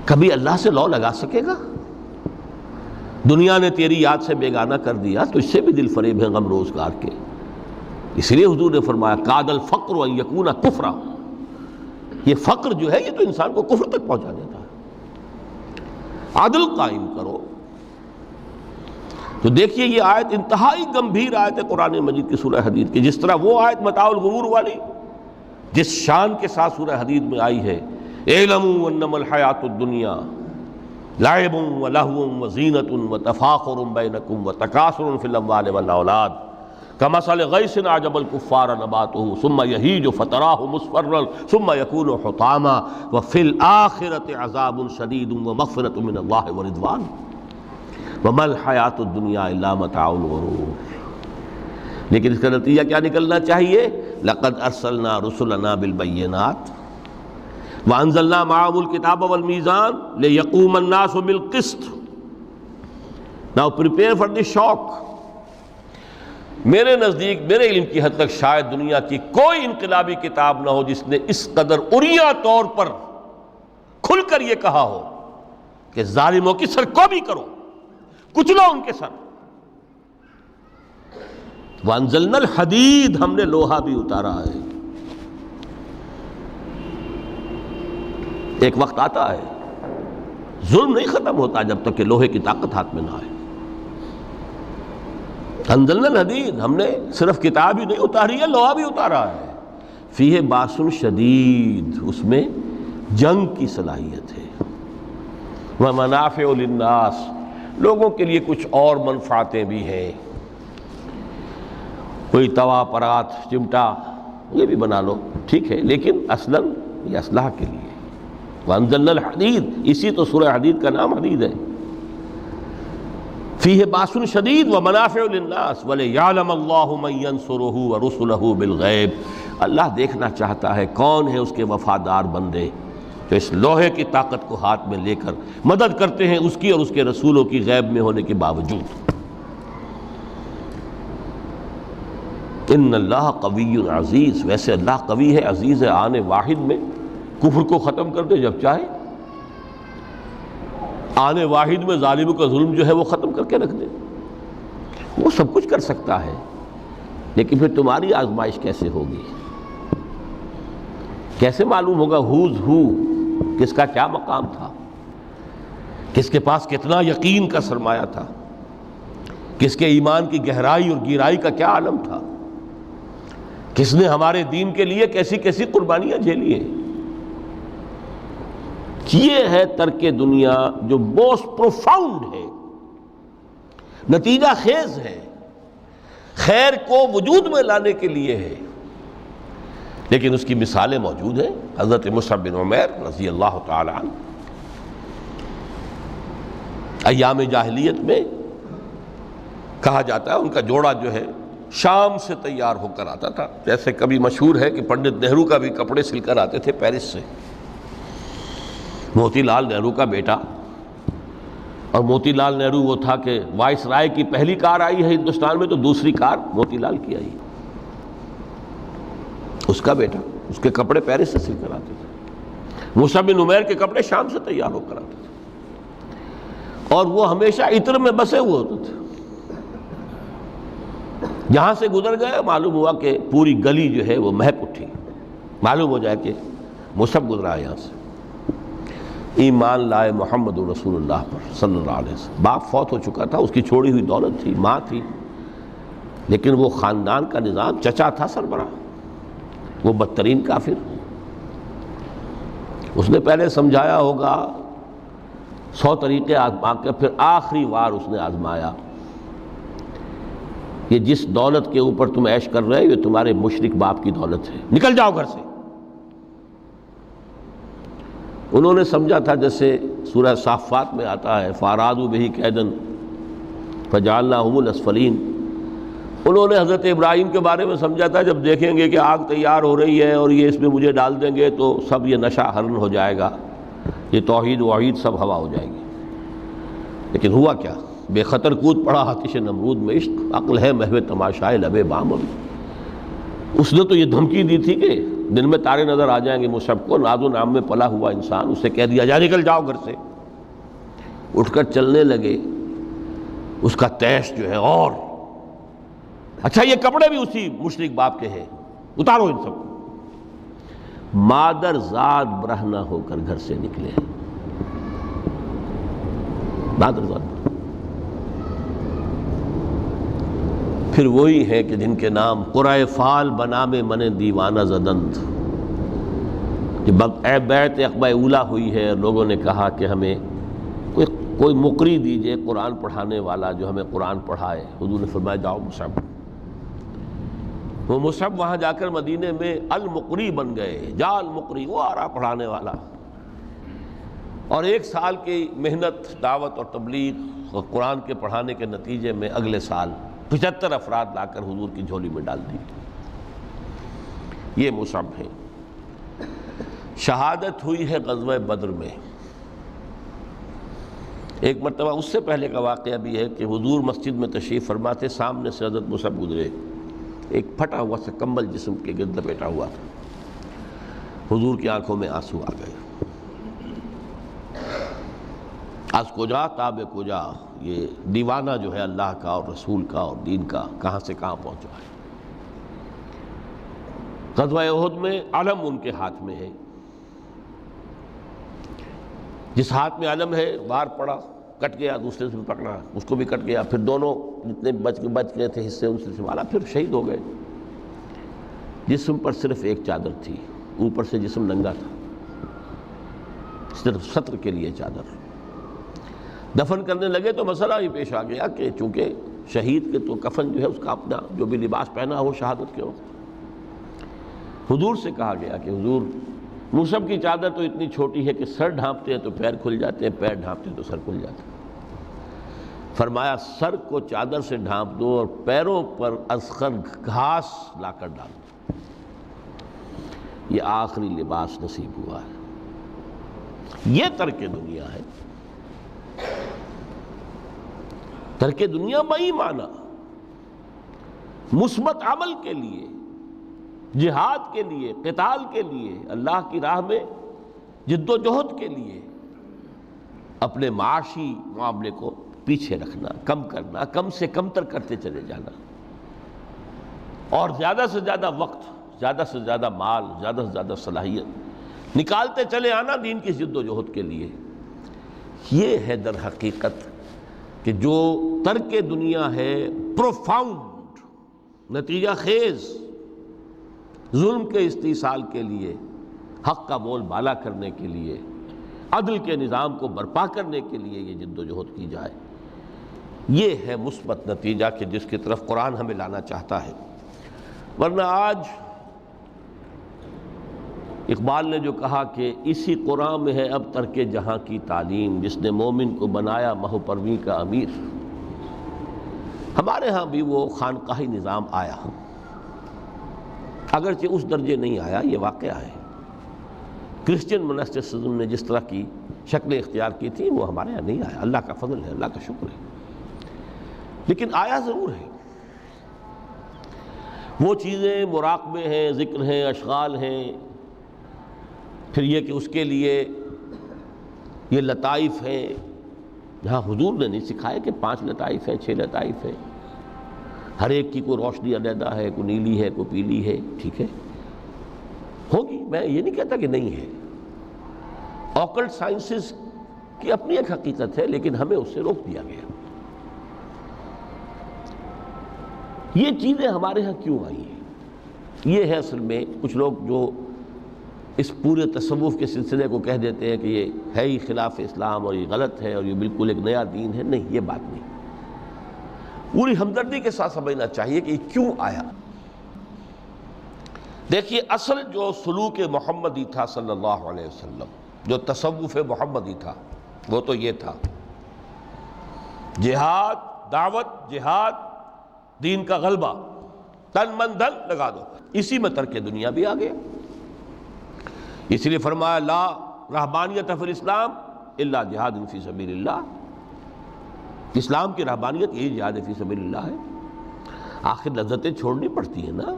کبھی اللہ سے لو لگا سکے گا؟ دنیا نے تیری یاد سے بیگانہ کر دیا تو اس سے بھی دل فریب ہے غم روزگار کے. اس لیے حضور نے فرمایا کاد الفقر ان یکون کفرا، یہ فقر جو ہے یہ تو انسان کو کفر تک پہنچا دیتا ہے. عدل قائم کرو. تو دیکھیے یہ آیت انتہائی گمبھیر آیت ہے قرآن مجید کی سورہ حدید کی. جس طرح وہ آیت متاع الغرور والی جس شان کے ساتھ سورہ حدید میں آئی ہے، اعلموا انما الحیات الدنیا لعب ولہو وزینۃ وتفاخر بینکم وتکاثر فی الاموال والاولاد کمثل غیث اعجب الکفار نباتہ ثم یہیج فتراہ مصفرا ثم یکون حطاما وفی الآخرۃ عذاب شدید ومغفرۃ من اللہ ورضوان وما الحیات الدنیا الا متاع الغرور. لیکن اس کا نتیجہ کیا نکلنا چاہیے؟ لقد ارسلنا رسلنا بالبینات وانزلنا معهم الکتاب والمیزان لیقوم الناس بالقسط. Now prepare for the shock. میرے نزدیک، میرے علم کی حد تک شاید دنیا کی کوئی انقلابی کتاب نہ ہو جس نے اس قدر عریاں طور پر کھل کر یہ کہا ہو کہ ظالموں کی سرکوبی کرو، کچلو ان کے سر. وانزلنا الحدید، ہم نے لوہا بھی اتارا ہے. ایک وقت آتا ہے ظلم نہیں ختم ہوتا جب تک کہ لوہے کی طاقت ہاتھ میں نہ آئے. انزلنا الحدید، ہم نے صرف کتاب ہی نہیں اتاری ہے، لوہا بھی اتارا ہے. فیہ باس شدید، اس میں جنگ کی صلاحیت ہے. ومنافع للناس، لوگوں کے لیے کچھ اور منفعتیں بھی ہیں. کوئی توا پرات چمٹا یہ بھی بنا لو، ٹھیک ہے، لیکن اصلاً یہ اسلحہ کے لیے. وانزلنا الحدید، اسی تو سورہ حدید کا نام حدید ہے. فیہ باس شدید ومنافع للناس ولیعلم اللہ من ینصرہ ورسلہ بالغیب. اللہ دیکھنا چاہتا ہے کون ہے اس کے وفادار بندے جو اس لوہے کی طاقت کو ہاتھ میں لے کر مدد کرتے ہیں اس کی اور اس کے رسولوں کی غیب میں ہونے کے باوجود۔ ان اللہ قوی عزیز، ویسے اللہ قوی ہے، عزیز ہے، آنے واحد میں کفر کو ختم کر دے جب چاہے، آنے واحد میں ظالموں کا ظلم جو ہے وہ ختم کر کے رکھ دے، وہ سب کچھ کر سکتا ہے۔ لیکن پھر تمہاری آزمائش کیسے ہوگی؟ کیسے معلوم ہوگا ہوز ہو، کس کا کیا مقام تھا، کس کے پاس کتنا یقین کا سرمایہ تھا، کس کے ایمان کی گہرائی اور گہرائی کا کیا عالم تھا، کس نے ہمارے دین کے لیے کیسی کیسی قربانیاں جھیلی ہیں۔ یہ ہے ترک دنیا جو موسٹ پروفاؤنڈ ہے، نتیجہ خیز ہے، خیر کو وجود میں لانے کے لیے ہے، لیکن اس کی مثالیں موجود ہیں۔ حضرت مصعب بن عمیر رضی اللہ تعالی عنہ ایام جاہلیت میں کہا جاتا ہے ان کا جوڑا جو ہے شام سے تیار ہو کر آتا تھا، جیسے کبھی مشہور ہے کہ پنڈت نہرو کا بھی کپڑے سل کر آتے تھے پیرس سے۔ موتی لال نہرو کا بیٹا، اور موتی لال نہرو وہ تھا کہ وائس رائے کی پہلی کار آئی ہے ہندوستان میں تو دوسری کار موتی لال کی آئی، اس کا بیٹا، اس کے کپڑے پیرس سے سل کر آتے تھے۔ مصعب بن عمیر کے کپڑے شام سے تیار ہو کر آتے تھے، اور وہ ہمیشہ عطر میں بسے ہوئے ہوتے تھے۔ جہاں سے گزر گئے معلوم ہوا کہ پوری گلی جو ہے وہ مہک اٹھی، معلوم ہو جائے کہ مصعب گزرا ہے یہاں سے۔ ایمان لائے محمد رسول اللہ پر صلی اللہ علیہ وسلم۔ باپ فوت ہو چکا تھا، اس کی چھوڑی ہوئی دولت تھی، ماں تھی، لیکن وہ خاندان کا نظام، چچا تھا سربراہ، وہ بدترین کافر۔ اس نے پہلے سمجھایا ہوگا 100 طریقے آزما کے، پھر آخری بار اس نے آزمایا کہ جس دولت کے اوپر تم عیش کر رہے ہو یہ تمہارے مشرک باپ کی دولت ہے، نکل جاؤ گھر سے۔ انہوں نے سمجھا تھا جیسے سورہ صافات میں آتا ہے فَأَرَادُوا بِهِ كَيْدًا فَجَعَلْنَاهُمُ الْأَسْفَلِينَ، انہوں نے حضرت ابراہیم کے بارے میں سمجھا تھا جب دیکھیں گے کہ آگ تیار ہو رہی ہے اور یہ اس میں مجھے ڈال دیں گے تو سب یہ نشہ حرن ہو جائے گا، یہ توحید وحید سب ہوا ہو جائے گی۔ لیکن ہوا کیا؟ بے خطر کود پڑا آتش نمرود میں عشق، عقل ہے محو تماشائے لبے بام ابھی۔ اس نے تو یہ دھمکی دی تھی کہ دن میں تارے نظر آ جائیں گے مصعب کو، ناز و نام میں پلا ہوا انسان، اسے کہہ دیا جا نکل جاؤ گھر سے۔ اٹھ کر چلنے لگے، اس کا تیش جو ہے اور اچھا یہ کپڑے بھی اسی مشرک باپ کے ہیں، اتارو ان سب کو۔ مادر ذات برہنہ ہو کر گھر سے نکلے، مادر ذات۔ پھر وہی ہے کہ جن کے نام قرائے فال بنام من دیوانہ زدند، جب بیعت عقبہ اولیٰ ہوئی ہے، لوگوں نے کہا کہ ہمیں کوئی مقری دیجئے قرآن پڑھانے والا جو ہمیں قرآن پڑھائے۔ حضور نے فرمایا جاؤ مصعب۔ وہ مصعب وہاں جا کر مدینے میں المقری بن گئے، جا المقری، وہ آ رہا پڑھانے والا۔ اور 1 سال کی محنت، دعوت اور تبلیغ اور قرآن کے پڑھانے کے نتیجے میں اگلے سال 75 افراد لا کر حضور کی جھولی میں ڈال دی۔ یہ مصعب ہے۔ شہادت ہوئی ہے غزوہ بدر میں۔ ایک مرتبہ اس سے پہلے کا واقعہ بھی ہے کہ حضور مسجد میں تشریف فرما تھے، سامنے سے حضرت مصعب گزرے، ایک پھٹا ہوا سا کمبل جسم کے گرد لپیٹا ہوا تھا۔ حضور کی آنکھوں میں آنسو آ گئے۔ از کجا تاب کجا، یہ دیوانہ جو ہے اللہ کا اور رسول کا اور دین کا کہاں سے کہاں پہنچا ہے۔ غزوہ احد میں علم ان کے ہاتھ میں ہے، جس ہاتھ میں علم ہے وار پڑا، کٹ گیا، دوسرے سے بھی پکڑا، اس کو بھی کٹ گیا، پھر دونوں جتنے بچ گئے تھے حصے ان سے سنبھالا، پھر شہید ہو گئے۔ جسم پر صرف ایک چادر تھی، اوپر سے جسم ننگا تھا، صرف ستر کے لیے چادر۔ دفن کرنے لگے تو مسئلہ ہی پیش آ گیا کہ چونکہ شہید کے تو کفن جو ہے اس کا اپنا جو بھی لباس پہنا ہو شہادت کے وقت، حضور سے کہا گیا کہ حضور مصعب کی چادر تو اتنی چھوٹی ہے کہ سر ڈھانپتے ہیں تو پیر کھل جاتے ہیں، پیر ڈھانپتے ہیں تو سر کھل جاتے ہیں۔ فرمایا سر کو چادر سے ڈھانپ دو اور پیروں پر اذخر گھاس لا کر ڈال دو، یہ آخری لباس نصیب ہوا ہے۔ یہ ترک دنیا ہے۔ ترک دنیا بئی معنی مثبت عمل کے لیے، جہاد کے لیے، قتال کے لیے، اللہ کی راہ میں جد و جہد کے لیے اپنے معاشی معاملے کو پیچھے رکھنا، کم کرنا، کم سے کم تر کرتے چلے جانا، اور زیادہ سے زیادہ وقت، زیادہ سے زیادہ مال، زیادہ سے زیادہ صلاحیت نکالتے چلے آنا دین کی جد و جہد کے لیے۔ یہ ہے در حقیقت کہ جو ترک دنیا ہے پروفاؤنڈ، نتیجہ خیز ظلم کے استیصال کے لیے، حق کا بول بالا کرنے کے لیے، عدل کے نظام کو برپا کرنے کے لیے یہ جد و جہد کی جائے، یہ ہے مثبت نتیجہ کہ جس کی طرف قرآن ہمیں لانا چاہتا ہے۔ ورنہ آج اقبال نے جو کہا کہ اسی قرآن میں ہے اب ترک جہاں کی تعلیم، جس نے مومن کو بنایا مہو پرویں کا امیر۔ ہمارے ہاں بھی وہ خانقاہی نظام آیا، اگرچہ اس درجے نہیں آیا، یہ واقعہ ہے۔ کرسچن منسٹسزم نے جس طرح کی شکلیں اختیار کی تھیں وہ ہمارے یہاں نہیں آیا، اللہ کا فضل ہے، اللہ کا شکر ہے، لیکن آیا ضرور ہے۔ وہ چیزیں مراقبے ہیں، ذکر ہیں، اشغال ہیں، پھر یہ کہ اس کے لیے یہ لطائف ہیں، جہاں حضور نے نہیں سکھایا کہ 5 لطائف ہیں، 6 لطائف ہیں، ہر ایک کی کوئی روشنی علیحدہ ہے، کوئی نیلی ہے، کوئی پیلی ہے، ٹھیک ہے، ہوگی، میں یہ نہیں کہتا کہ نہیں ہے۔ آکلٹ سائنسز کی اپنی ایک حقیقت ہے، لیکن ہمیں اس سے روک دیا گیا۔ یہ چیزیں ہمارے ہاں کیوں آئی ہیں؟ یہ ہے اصل میں کچھ لوگ جو اس پورے تصوف کے سلسلے کو کہہ دیتے ہیں کہ یہ ہے ہی خلاف اسلام اور یہ غلط ہے اور یہ بالکل ایک نیا دین ہے۔ نہیں، یہ بات نہیں، پوری ہمدردی کے ساتھ سمجھنا چاہیے کہ یہ کیوں آیا۔ دیکھیے، اصل جو سلوک محمدی تھا صلی اللہ علیہ وسلم، جو تصوف محمدی تھا، وہ تو یہ تھا جہاد، دعوت، جہاد، دین کا غلبہ، تن من دھن لگا دو۔ اسی میں ترک دنیا بھی آ گیا۔ اس لیے فرمایا لا رہبانیت فی الاسلام الا جہاد فی سبیل اللہ۔ اسلام کی رہبانیت یہی جہاد فی سبیل اللہ ہے۔ آخر لذتیں چھوڑنی پڑتی ہیں نا،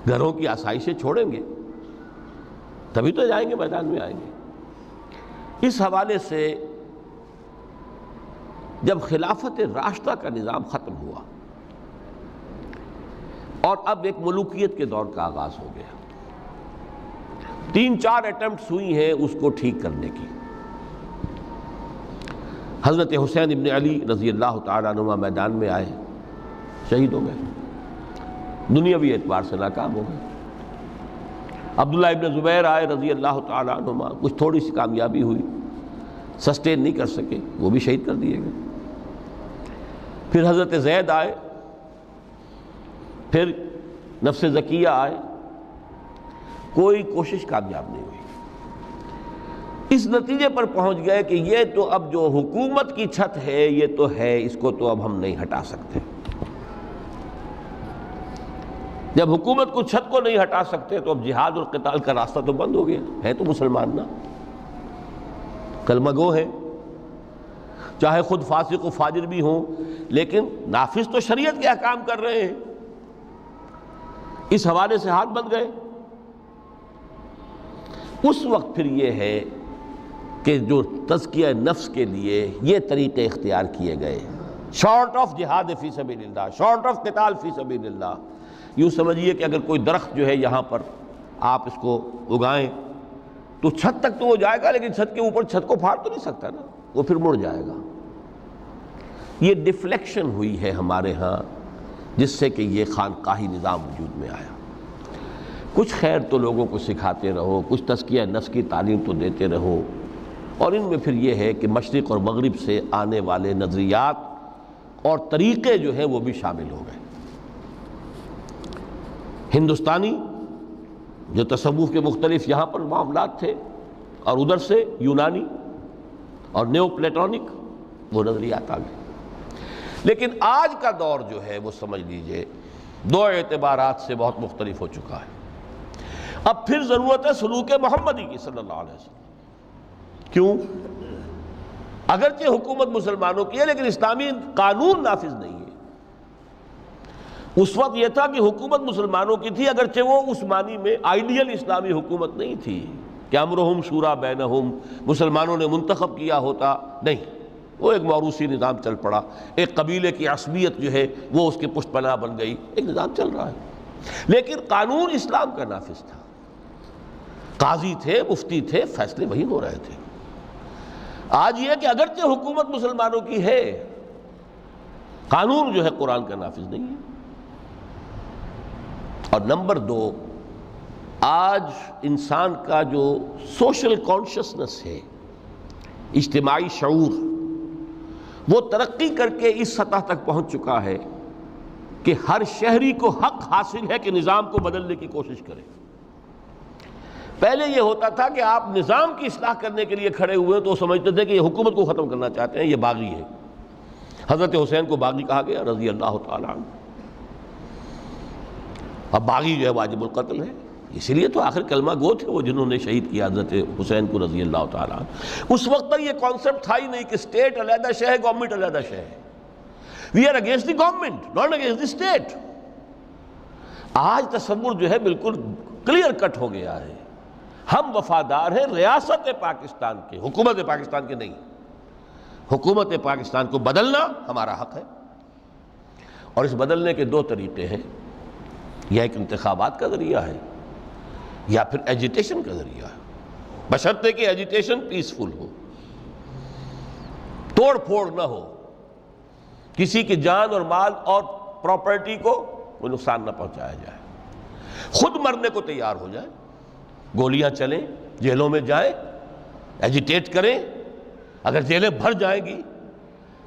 گھروں کی آسائشیں چھوڑیں گے تبھی تو جائیں گے، میدان میں آئیں گے۔ اس حوالے سے جب خلافت راشدہ کا نظام ختم ہوا اور اب ایک ملوکیت کے دور کا آغاز ہو گیا، 3-4 اٹیمپٹس ہوئی ہیں اس کو ٹھیک کرنے کی۔ حضرت حسین ابن علی رضی اللہ تعالیٰ عنہ میدان میں آئے، شہید ہو گئے، دنیاوی اعتبار سے ناکام ہو گئے۔ عبداللہ ابن زبیر آئے رضی اللہ تعالیٰ عنہ، کچھ تھوڑی سی کامیابی ہوئی، سسٹین نہیں کر سکے، وہ بھی شہید کر دیے گئے۔ پھر حضرت زید آئے، پھر نفس زکیہ آئے، کوئی کوشش کامیاب نہیں ہوئی۔ اس نتیجے پر پہنچ گئے کہ یہ تو اب جو حکومت کی چھت ہے یہ تو ہے، اس کو تو اب ہم نہیں ہٹا سکتے۔ جب حکومت کو چھت کو نہیں ہٹا سکتے تو اب جہاد اور قتال کا راستہ تو بند ہو گیا ہے۔ تو مسلمان نا، کلمہ گو ہے، چاہے خود فاسق و فاجر بھی ہوں، لیکن نافذ تو شریعت کے احکام کر رہے ہیں۔ اس حوالے سے ہاتھ بند گئے۔ اس وقت پھر یہ ہے کہ جو تزکیہ نفس کے لیے یہ طریقے اختیار کیے گئے، شارٹ آف جہاد فی سبیل اللہ، شارٹ آف قتال فی سبیل اللہ۔ یوں سمجھیے کہ اگر کوئی درخت جو ہے یہاں پر آپ اس کو اگائیں تو چھت تک تو وہ جائے گا، لیکن چھت کے اوپر چھت کو پھاڑ تو نہیں سکتا نا، وہ پھر مڑ جائے گا۔ یہ ڈیفلیکشن ہوئی ہے ہمارے ہاں، جس سے کہ یہ خانقاہی نظام وجود میں آیا۔ کچھ خیر تو لوگوں کو سکھاتے رہو، کچھ تزکیہ نفس کی تعلیم تو دیتے رہو، اور ان میں پھر یہ ہے کہ مشرق اور مغرب سے آنے والے نظریات اور طریقے جو ہیں وہ بھی شامل ہو گئے۔ ہندوستانی جو تصوف کے مختلف یہاں پر معاملات تھے، اور ادھر سے یونانی اور نیو پلیٹونک وہ نظریات آ گئے۔ لیکن آج کا دور جو ہے وہ سمجھ لیجئے 2 اعتبارات سے بہت مختلف ہو چکا ہے۔ اب پھر ضرورت ہے سلوک محمدی کی صلی اللہ علیہ وسلم۔ کیوں؟ اگرچہ حکومت مسلمانوں کی ہے لیکن اسلامی قانون نافذ نہیں ہے۔ اس وقت یہ تھا کہ حکومت مسلمانوں کی تھی، اگرچہ وہ اس معنی میں آئیڈیل اسلامی حکومت نہیں تھی کہ امرہم شورا بینہم، مسلمانوں نے منتخب کیا ہوتا، نہیں، وہ ایک موروثی نظام چل پڑا، ایک قبیلے کی عصبیت جو ہے وہ اس کے پشت پناہ بن گئی، ایک نظام چل رہا ہے، لیکن قانون اسلام کا نافذ تھا، قاضی تھے، مفتی تھے، فیصلے وہی ہو رہے تھے۔ آج یہ کہ اگرچہ حکومت مسلمانوں کی ہے، قانون جو ہے قرآن کا نافذ نہیں ہے۔ اور نمبر دو، آج انسان کا جو سوشل کانشسنس ہے، اجتماعی شعور، وہ ترقی کر کے اس سطح تک پہنچ چکا ہے کہ ہر شہری کو حق حاصل ہے کہ نظام کو بدلنے کی کوشش کرے۔ پہلے یہ ہوتا تھا کہ آپ نظام کی اصلاح کرنے کے لیے کھڑے ہوئے تو سمجھتے تھے کہ یہ حکومت کو ختم کرنا چاہتے ہیں، یہ باغی ہے۔ حضرت حسین کو باغی کہا گیا رضی اللہ تعالیٰ عنہ۔ اب باغی جو ہے واجب القتل ہے، اسی لیے تو آخر کلمہ گو تھے وہ جنہوں نے شہید کیا حضرت حسین کو رضی اللہ تعالیٰ عنہ۔ اس وقت تک یہ کانسیپٹ تھا ہی نہیں کہ اسٹیٹ علیحدہ شے ہے، گورنمنٹ علیحدہ شے ہے۔ We are against the government, not against the state. آج تصور جو ہے بالکل کلیئر کٹ ہو گیا ہے، ہم وفادار ہیں ریاست پاکستان کے، حکومت پاکستان کے نہیں۔ حکومت پاکستان کو بدلنا ہمارا حق ہے، اور اس بدلنے کے دو طریقے ہیں، یا ایک انتخابات کا ذریعہ ہے یا پھر ایجیٹیشن کا ذریعہ ہے، بشرطے کہ ایجیٹیشن پیسفل ہو، توڑ پھوڑ نہ ہو، کسی کی جان اور مال اور پراپرٹی کو کوئی نقصان نہ پہنچایا جائے، خود مرنے کو تیار ہو جائے، گولیاں چلیں، جیلوں میں جائیں، ایجیٹیٹ کریں، اگر جیلیں بھر جائیں گی،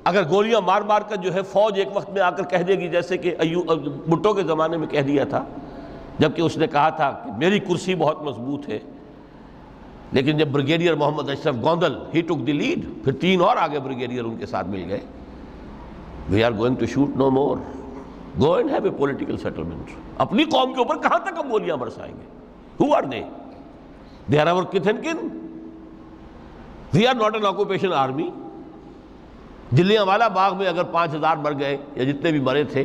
اگر گولیاں مار مار کر جو ہے فوج ایک وقت میں آ کر کہہ دے گی، جیسے کہ بھٹو کے زمانے میں کہہ دیا تھا، جبکہ اس نے کہا تھا کہ میری کرسی بہت مضبوط ہے، لیکن جب بریگیڈیئر محمد اشرف گوندل ہی ٹک دی لیڈ، پھر 3 اور آگے بریگیڈیئر ان کے ساتھ مل گئے، we are going to shoot no more, go and have a political settlement. اپنی قوم کے اوپر کہاں تک ہم گولیاں برسائیں گے؟ Who are they? They are our kith and kin, we are not an occupation army. Jallianwala Bagh میں اگر 5000 مر گئے یا جتنے بھی مرے تھے،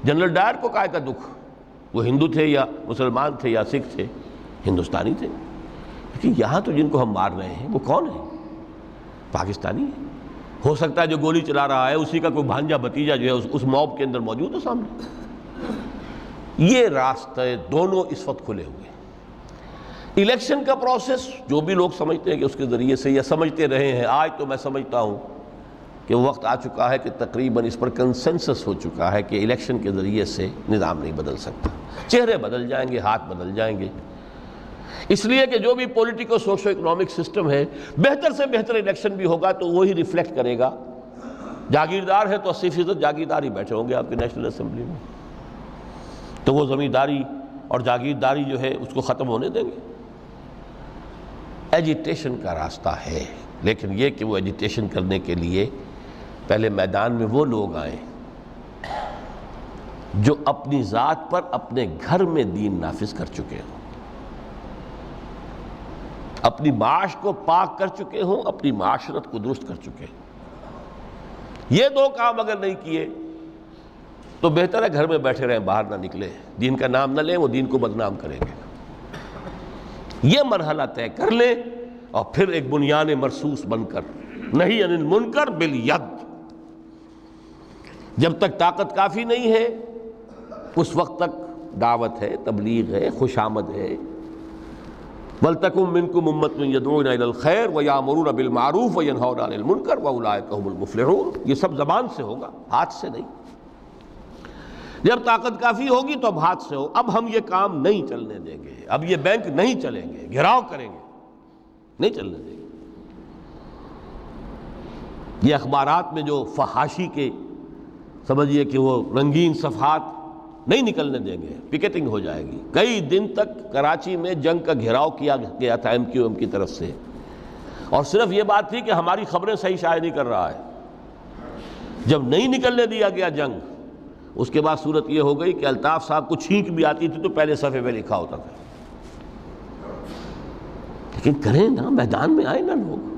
جنرل ڈائر کو کائے کا دکھ؟ وہ ہندو تھے یا مسلمان تھے یا سکھ تھے؟ ہندوستانی تھے۔ لیکن یہاں تو جن کو ہم مار رہے ہیں وہ کون ہیں؟ پاکستانی ہے۔ ہو سکتا ہے جو گولی چلا رہا ہے اسی کا کوئی بھانجا بھتیجا جو ہے اس موب کے اندر موجود ہے سامنے۔ یہ راستے دونوں اس وقت کھلے ہوئے ہیں۔ الیکشن کا پروسیس جو بھی لوگ سمجھتے ہیں کہ اس کے ذریعے سے یا سمجھتے رہے ہیں، آج تو میں سمجھتا ہوں کہ وقت آ چکا ہے کہ تقریباً اس پر کنسنسس ہو چکا ہے کہ الیکشن کے ذریعے سے نظام نہیں بدل سکتا۔ چہرے بدل جائیں گے، ہاتھ بدل جائیں گے، اس لیے کہ جو بھی پولیٹیکو سوشو اکنامک سسٹم ہے، بہتر سے بہتر الیکشن بھی ہوگا تو وہی ریفلیکٹ کرے گا۔ جاگیردار ہے تو 80% جاگیردار ہی بیٹھے ہوں گے آپ کی نیشنل اسمبلی میں، تو وہ زمینداری اور جاگیرداری جو ہے اس کو ختم ہونے دیں گے۔ ایجیٹیشن کا راستہ ہے، لیکن یہ کہ وہ ایجیٹیشن کرنے کے لیے پہلے میدان میں وہ لوگ آئیں جو اپنی ذات پر اپنے گھر میں دین نافذ کر چکے ہوں، اپنی معاش کو پاک کر چکے ہوں، اپنی معاشرت کو درست کر چکے ہوں۔ یہ دو کام اگر نہیں کیے تو بہتر ہے گھر میں بیٹھے رہیں، باہر نہ نکلیں، دین کا نام نہ لیں، وہ دین کو بدنام کریں گے۔ یہ مرحلہ طے کر لیں اور پھر ایک بنیان مرصوص بن کر، نہیں عن المنکر بالید۔ جب تک طاقت کافی نہیں ہے اس وقت تک دعوت ہے، تبلیغ ہے، خوش آمد ہے۔ وَلْتَكُن مِّنكُمْ أُمَّةٌ يَدْعُونَ إِلَى الْخَيْرِ وَيَأْمُرُونَ بِالْمَعْرُوفِ وَيَنْهَوْنَ عَنِ الْمُنكَرِ وَأُولَٰئِكَ هُمُ الْمُفْلِحُونَ۔ یہ سب زبان سے ہوگا، ہاتھ سے نہیں۔ جب طاقت کافی ہوگی تو اب ہاتھ سے ہو۔ اب ہم یہ کام نہیں چلنے دیں گے، اب یہ بینک نہیں چلیں گے، گھراؤ کریں گے، نہیں چلنے دیں گے۔ یہ اخبارات میں جو فحاشی کے سمجھیے کہ وہ رنگین صفحات نہیں نکلنے دیں گے، پکیٹنگ ہو جائے گی۔ کئی دن تک کراچی میں جنگ کا گھیراؤ کیا گیا تھا MQM کی طرف سے، اور صرف یہ بات تھی کہ ہماری خبریں صحیح شائع نہیں کر رہا ہے۔ جب نہیں نکلنے دیا گیا جنگ، اس کے بعد صورت یہ ہو گئی کہ الطاف صاحب کو چھینک بھی آتی تھی تو پہلے صفحے پہ لکھا ہوتا تھا۔ لیکن کریں نا، میدان میں آئیں نا لوگ،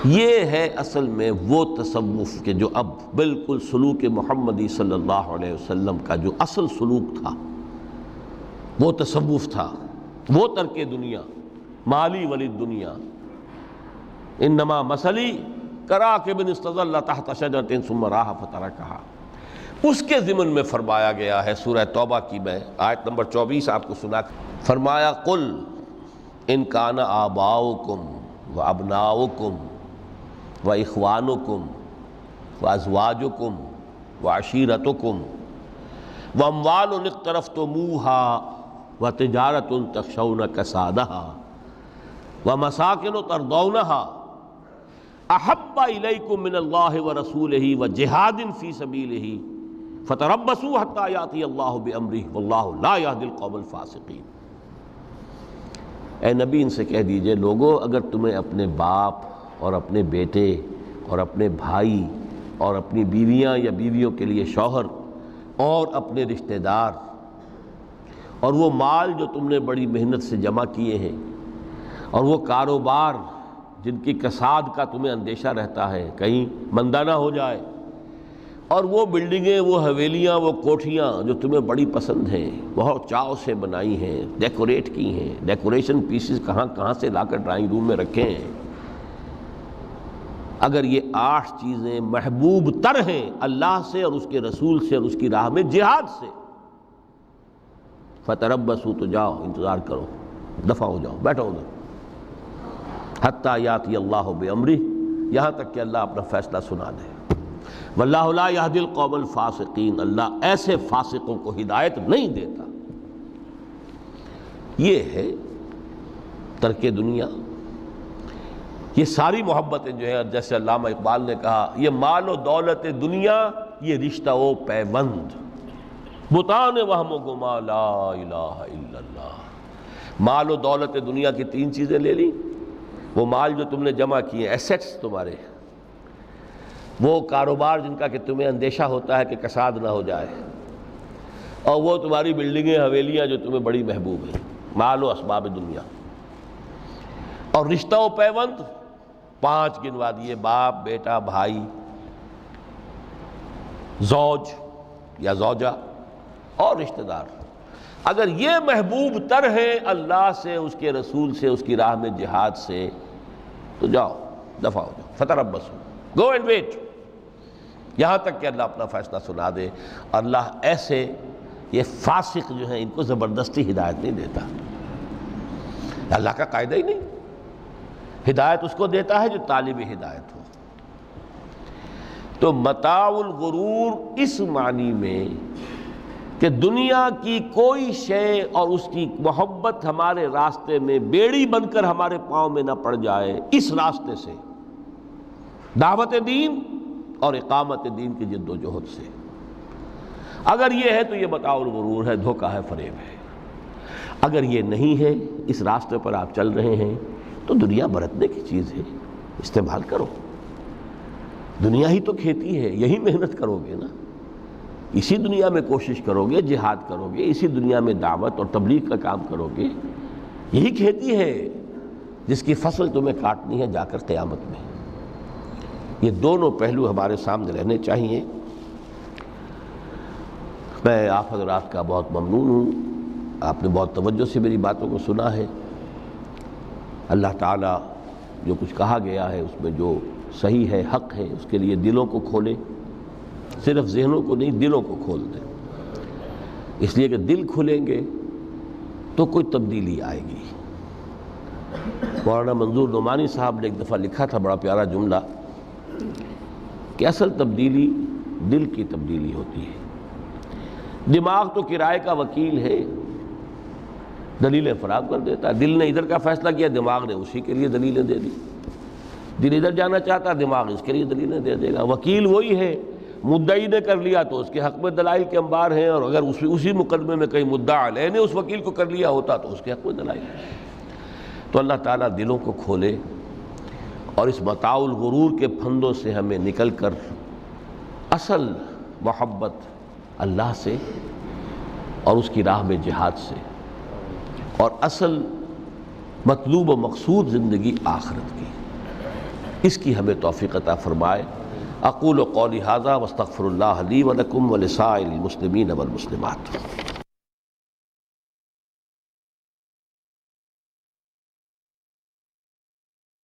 یہ ہے اصل میں وہ تصوف کہ جو اب بالکل سلوک محمدی صلی اللہ علیہ وسلم کا جو اصل سلوک تھا وہ تصوف تھا، وہ ترک دنیا، مالی ولی دنیا، انما مثلی کراکب استظل تحت شجرۃ ثم راح فترکھا، اس کے ضمن میں فرمایا گیا ہے سورہ توبہ کی میں آیت نمبر 24 آپ کو سنا، فرمایا قل ان کان آباؤکم وابناؤکم واخوانکم وازواجکم وعشیرتکم واموال اقترفتموها وتجارۃ تخشون کسادها ومساکن ترضونها احب الیکم من اللہ ورسولہ وجہاد فی سبیلہ فتربصوا حتی یاتی اللہ بامرہ واللہ لا یہدی القوم الفاسقین۔ اے نبی ان سے کہہ دیجئے لوگو، اگر تمہیں اپنے باپ اور اپنے بیٹے اور اپنے بھائی اور اپنی بیویاں یا بیویوں کے لیے شوہر اور اپنے رشتہ دار اور وہ مال جو تم نے بڑی محنت سے جمع کیے ہیں اور وہ کاروبار جن کی کساد کا تمہیں اندیشہ رہتا ہے کہیں مندہ نہ ہو جائے، اور وہ بلڈنگیں، وہ حویلیاں، وہ کوٹھیاں جو تمہیں بڑی پسند ہیں، بہت چاؤ سے بنائی ہیں، ڈیکوریٹ کی ہیں، ڈیکوریشن پیسز کہاں کہاں سے لا کر ڈرائنگ روم میں رکھے ہیں، اگر یہ 8 چیزیں محبوب تر ہیں اللہ سے اور اس کے رسول سے اور اس کی راہ میں جہاد سے، فتربصوا، تو جاؤ انتظار کرو، دفع ہو جاؤ، بیٹھو ادھر، حتی یاتی اللہ بامرہ، یہاں تک کہ اللہ اپنا فیصلہ سنا دے، واللہ لا یہدی القوم الفاسقین، اللہ ایسے فاسقوں کو ہدایت نہیں دیتا۔ یہ ہے ترک دنیا، یہ ساری محبتیں جو ہے جیسے علامہ اقبال نے کہا، یہ مال و دولت دنیا، یہ رشتہ و پیوند، بتان وہم و گما لا الہ الا اللہ۔ مال و دولت دنیا کی 3 چیزیں لے لی، وہ مال جو تم نے جمع کیے، ایسیٹس تمہارے، وہ کاروبار جن کا کہ تمہیں اندیشہ ہوتا ہے کہ کساد نہ ہو جائے، اور وہ تمہاری بلڈنگیں، حویلیاں جو تمہیں بڑی محبوب ہیں، مال و اسباب دنیا، اور رشتہ و پیوند 5 گنوا دیے، باپ، بیٹا، بھائی، زوج یا زوجہ اور رشتہ دار۔ اگر یہ محبوب تر ہے اللہ سے، اس کے رسول سے، اس کی راہ میں جہاد سے، تو جاؤ دفع ہو جاؤ، فتربصوا، گو اینڈ ویٹ، یہاں تک کہ اللہ اپنا فیصلہ سنا دے۔ اللہ ایسے یہ فاسق جو ہیں ان کو زبردستی ہدایت نہیں دیتا، اللہ کا قاعدہ ہی نہیں، ہدایت اس کو دیتا ہے جو طالب ہدایت ہو۔ تو متاع الغرور اس معنی میں کہ دنیا کی کوئی شے اور اس کی محبت ہمارے راستے میں بیڑی بن کر ہمارے پاؤں میں نہ پڑ جائے، اس راستے سے، دعوت دین اور اقامت دین کی جد و جہد سے، اگر یہ ہے تو یہ متاع الغرور ہے، دھوکہ ہے، فریب ہے۔ اگر یہ نہیں ہے، اس راستے پر آپ چل رہے ہیں، تو دنیا برتنے کی چیز ہے، استعمال کرو، دنیا ہی تو کھیتی ہے، یہی محنت کرو گے نا، اسی دنیا میں کوشش کرو گے، جہاد کرو گے، اسی دنیا میں دعوت اور تبلیغ کا کام کرو گے، یہی کھیتی ہے جس کی فصل تمہیں کاٹنی ہے جا کر قیامت میں۔ یہ دونوں پہلو ہمارے سامنے رہنے چاہیے۔ میں آپ حضرات کا بہت ممنون ہوں، آپ نے بہت توجہ سے میری باتوں کو سنا ہے۔ اللہ تعالیٰ جو کچھ کہا گیا ہے اس میں جو صحیح ہے، حق ہے، اس کے لیے دلوں کو کھولے، صرف ذہنوں کو نہیں، دلوں کو کھول دیں، اس لیے کہ دل کھلیں گے تو کوئی تبدیلی آئے گی۔ مولانا منظور نعمانی صاحب نے ایک دفعہ لکھا تھا بڑا پیارا جملہ کہ اصل تبدیلی دل کی تبدیلی ہوتی ہے۔ دماغ تو کرائے کا وکیل ہے، دلیلیں فراہم کر دیتا ہے، دل نے ادھر کا فیصلہ کیا، دماغ نے اسی کے لیے دلیلیں دے دی، دل ادھر جانا چاہتا ہے، دماغ اس کے لیے دلیلیں دے دے گا۔ وکیل وہی ہے، مدعی نے کر لیا تو اس کے حق میں دلائل کے انبار ہیں، اور اگر اسی مقدمے میں کہیں مدعا علیہ نے اس وکیل کو کر لیا ہوتا تو اس کے حق میں دلائل۔ تو اللہ تعالیٰ دلوں کو کھولے اور اس متاع الغرور کے پھندوں سے ہمیں نکل کر اصل محبت اللہ سے اور اس کی راہ میں جہاد سے، اور اصل مطلوب و مقصود زندگی آخرت کی، اس کی ہمیں توفیق عطا فرمائے۔ اقول قولی ھذا واستغفر اللہ لی ولکم ولسائر المسلمین والمسلمات۔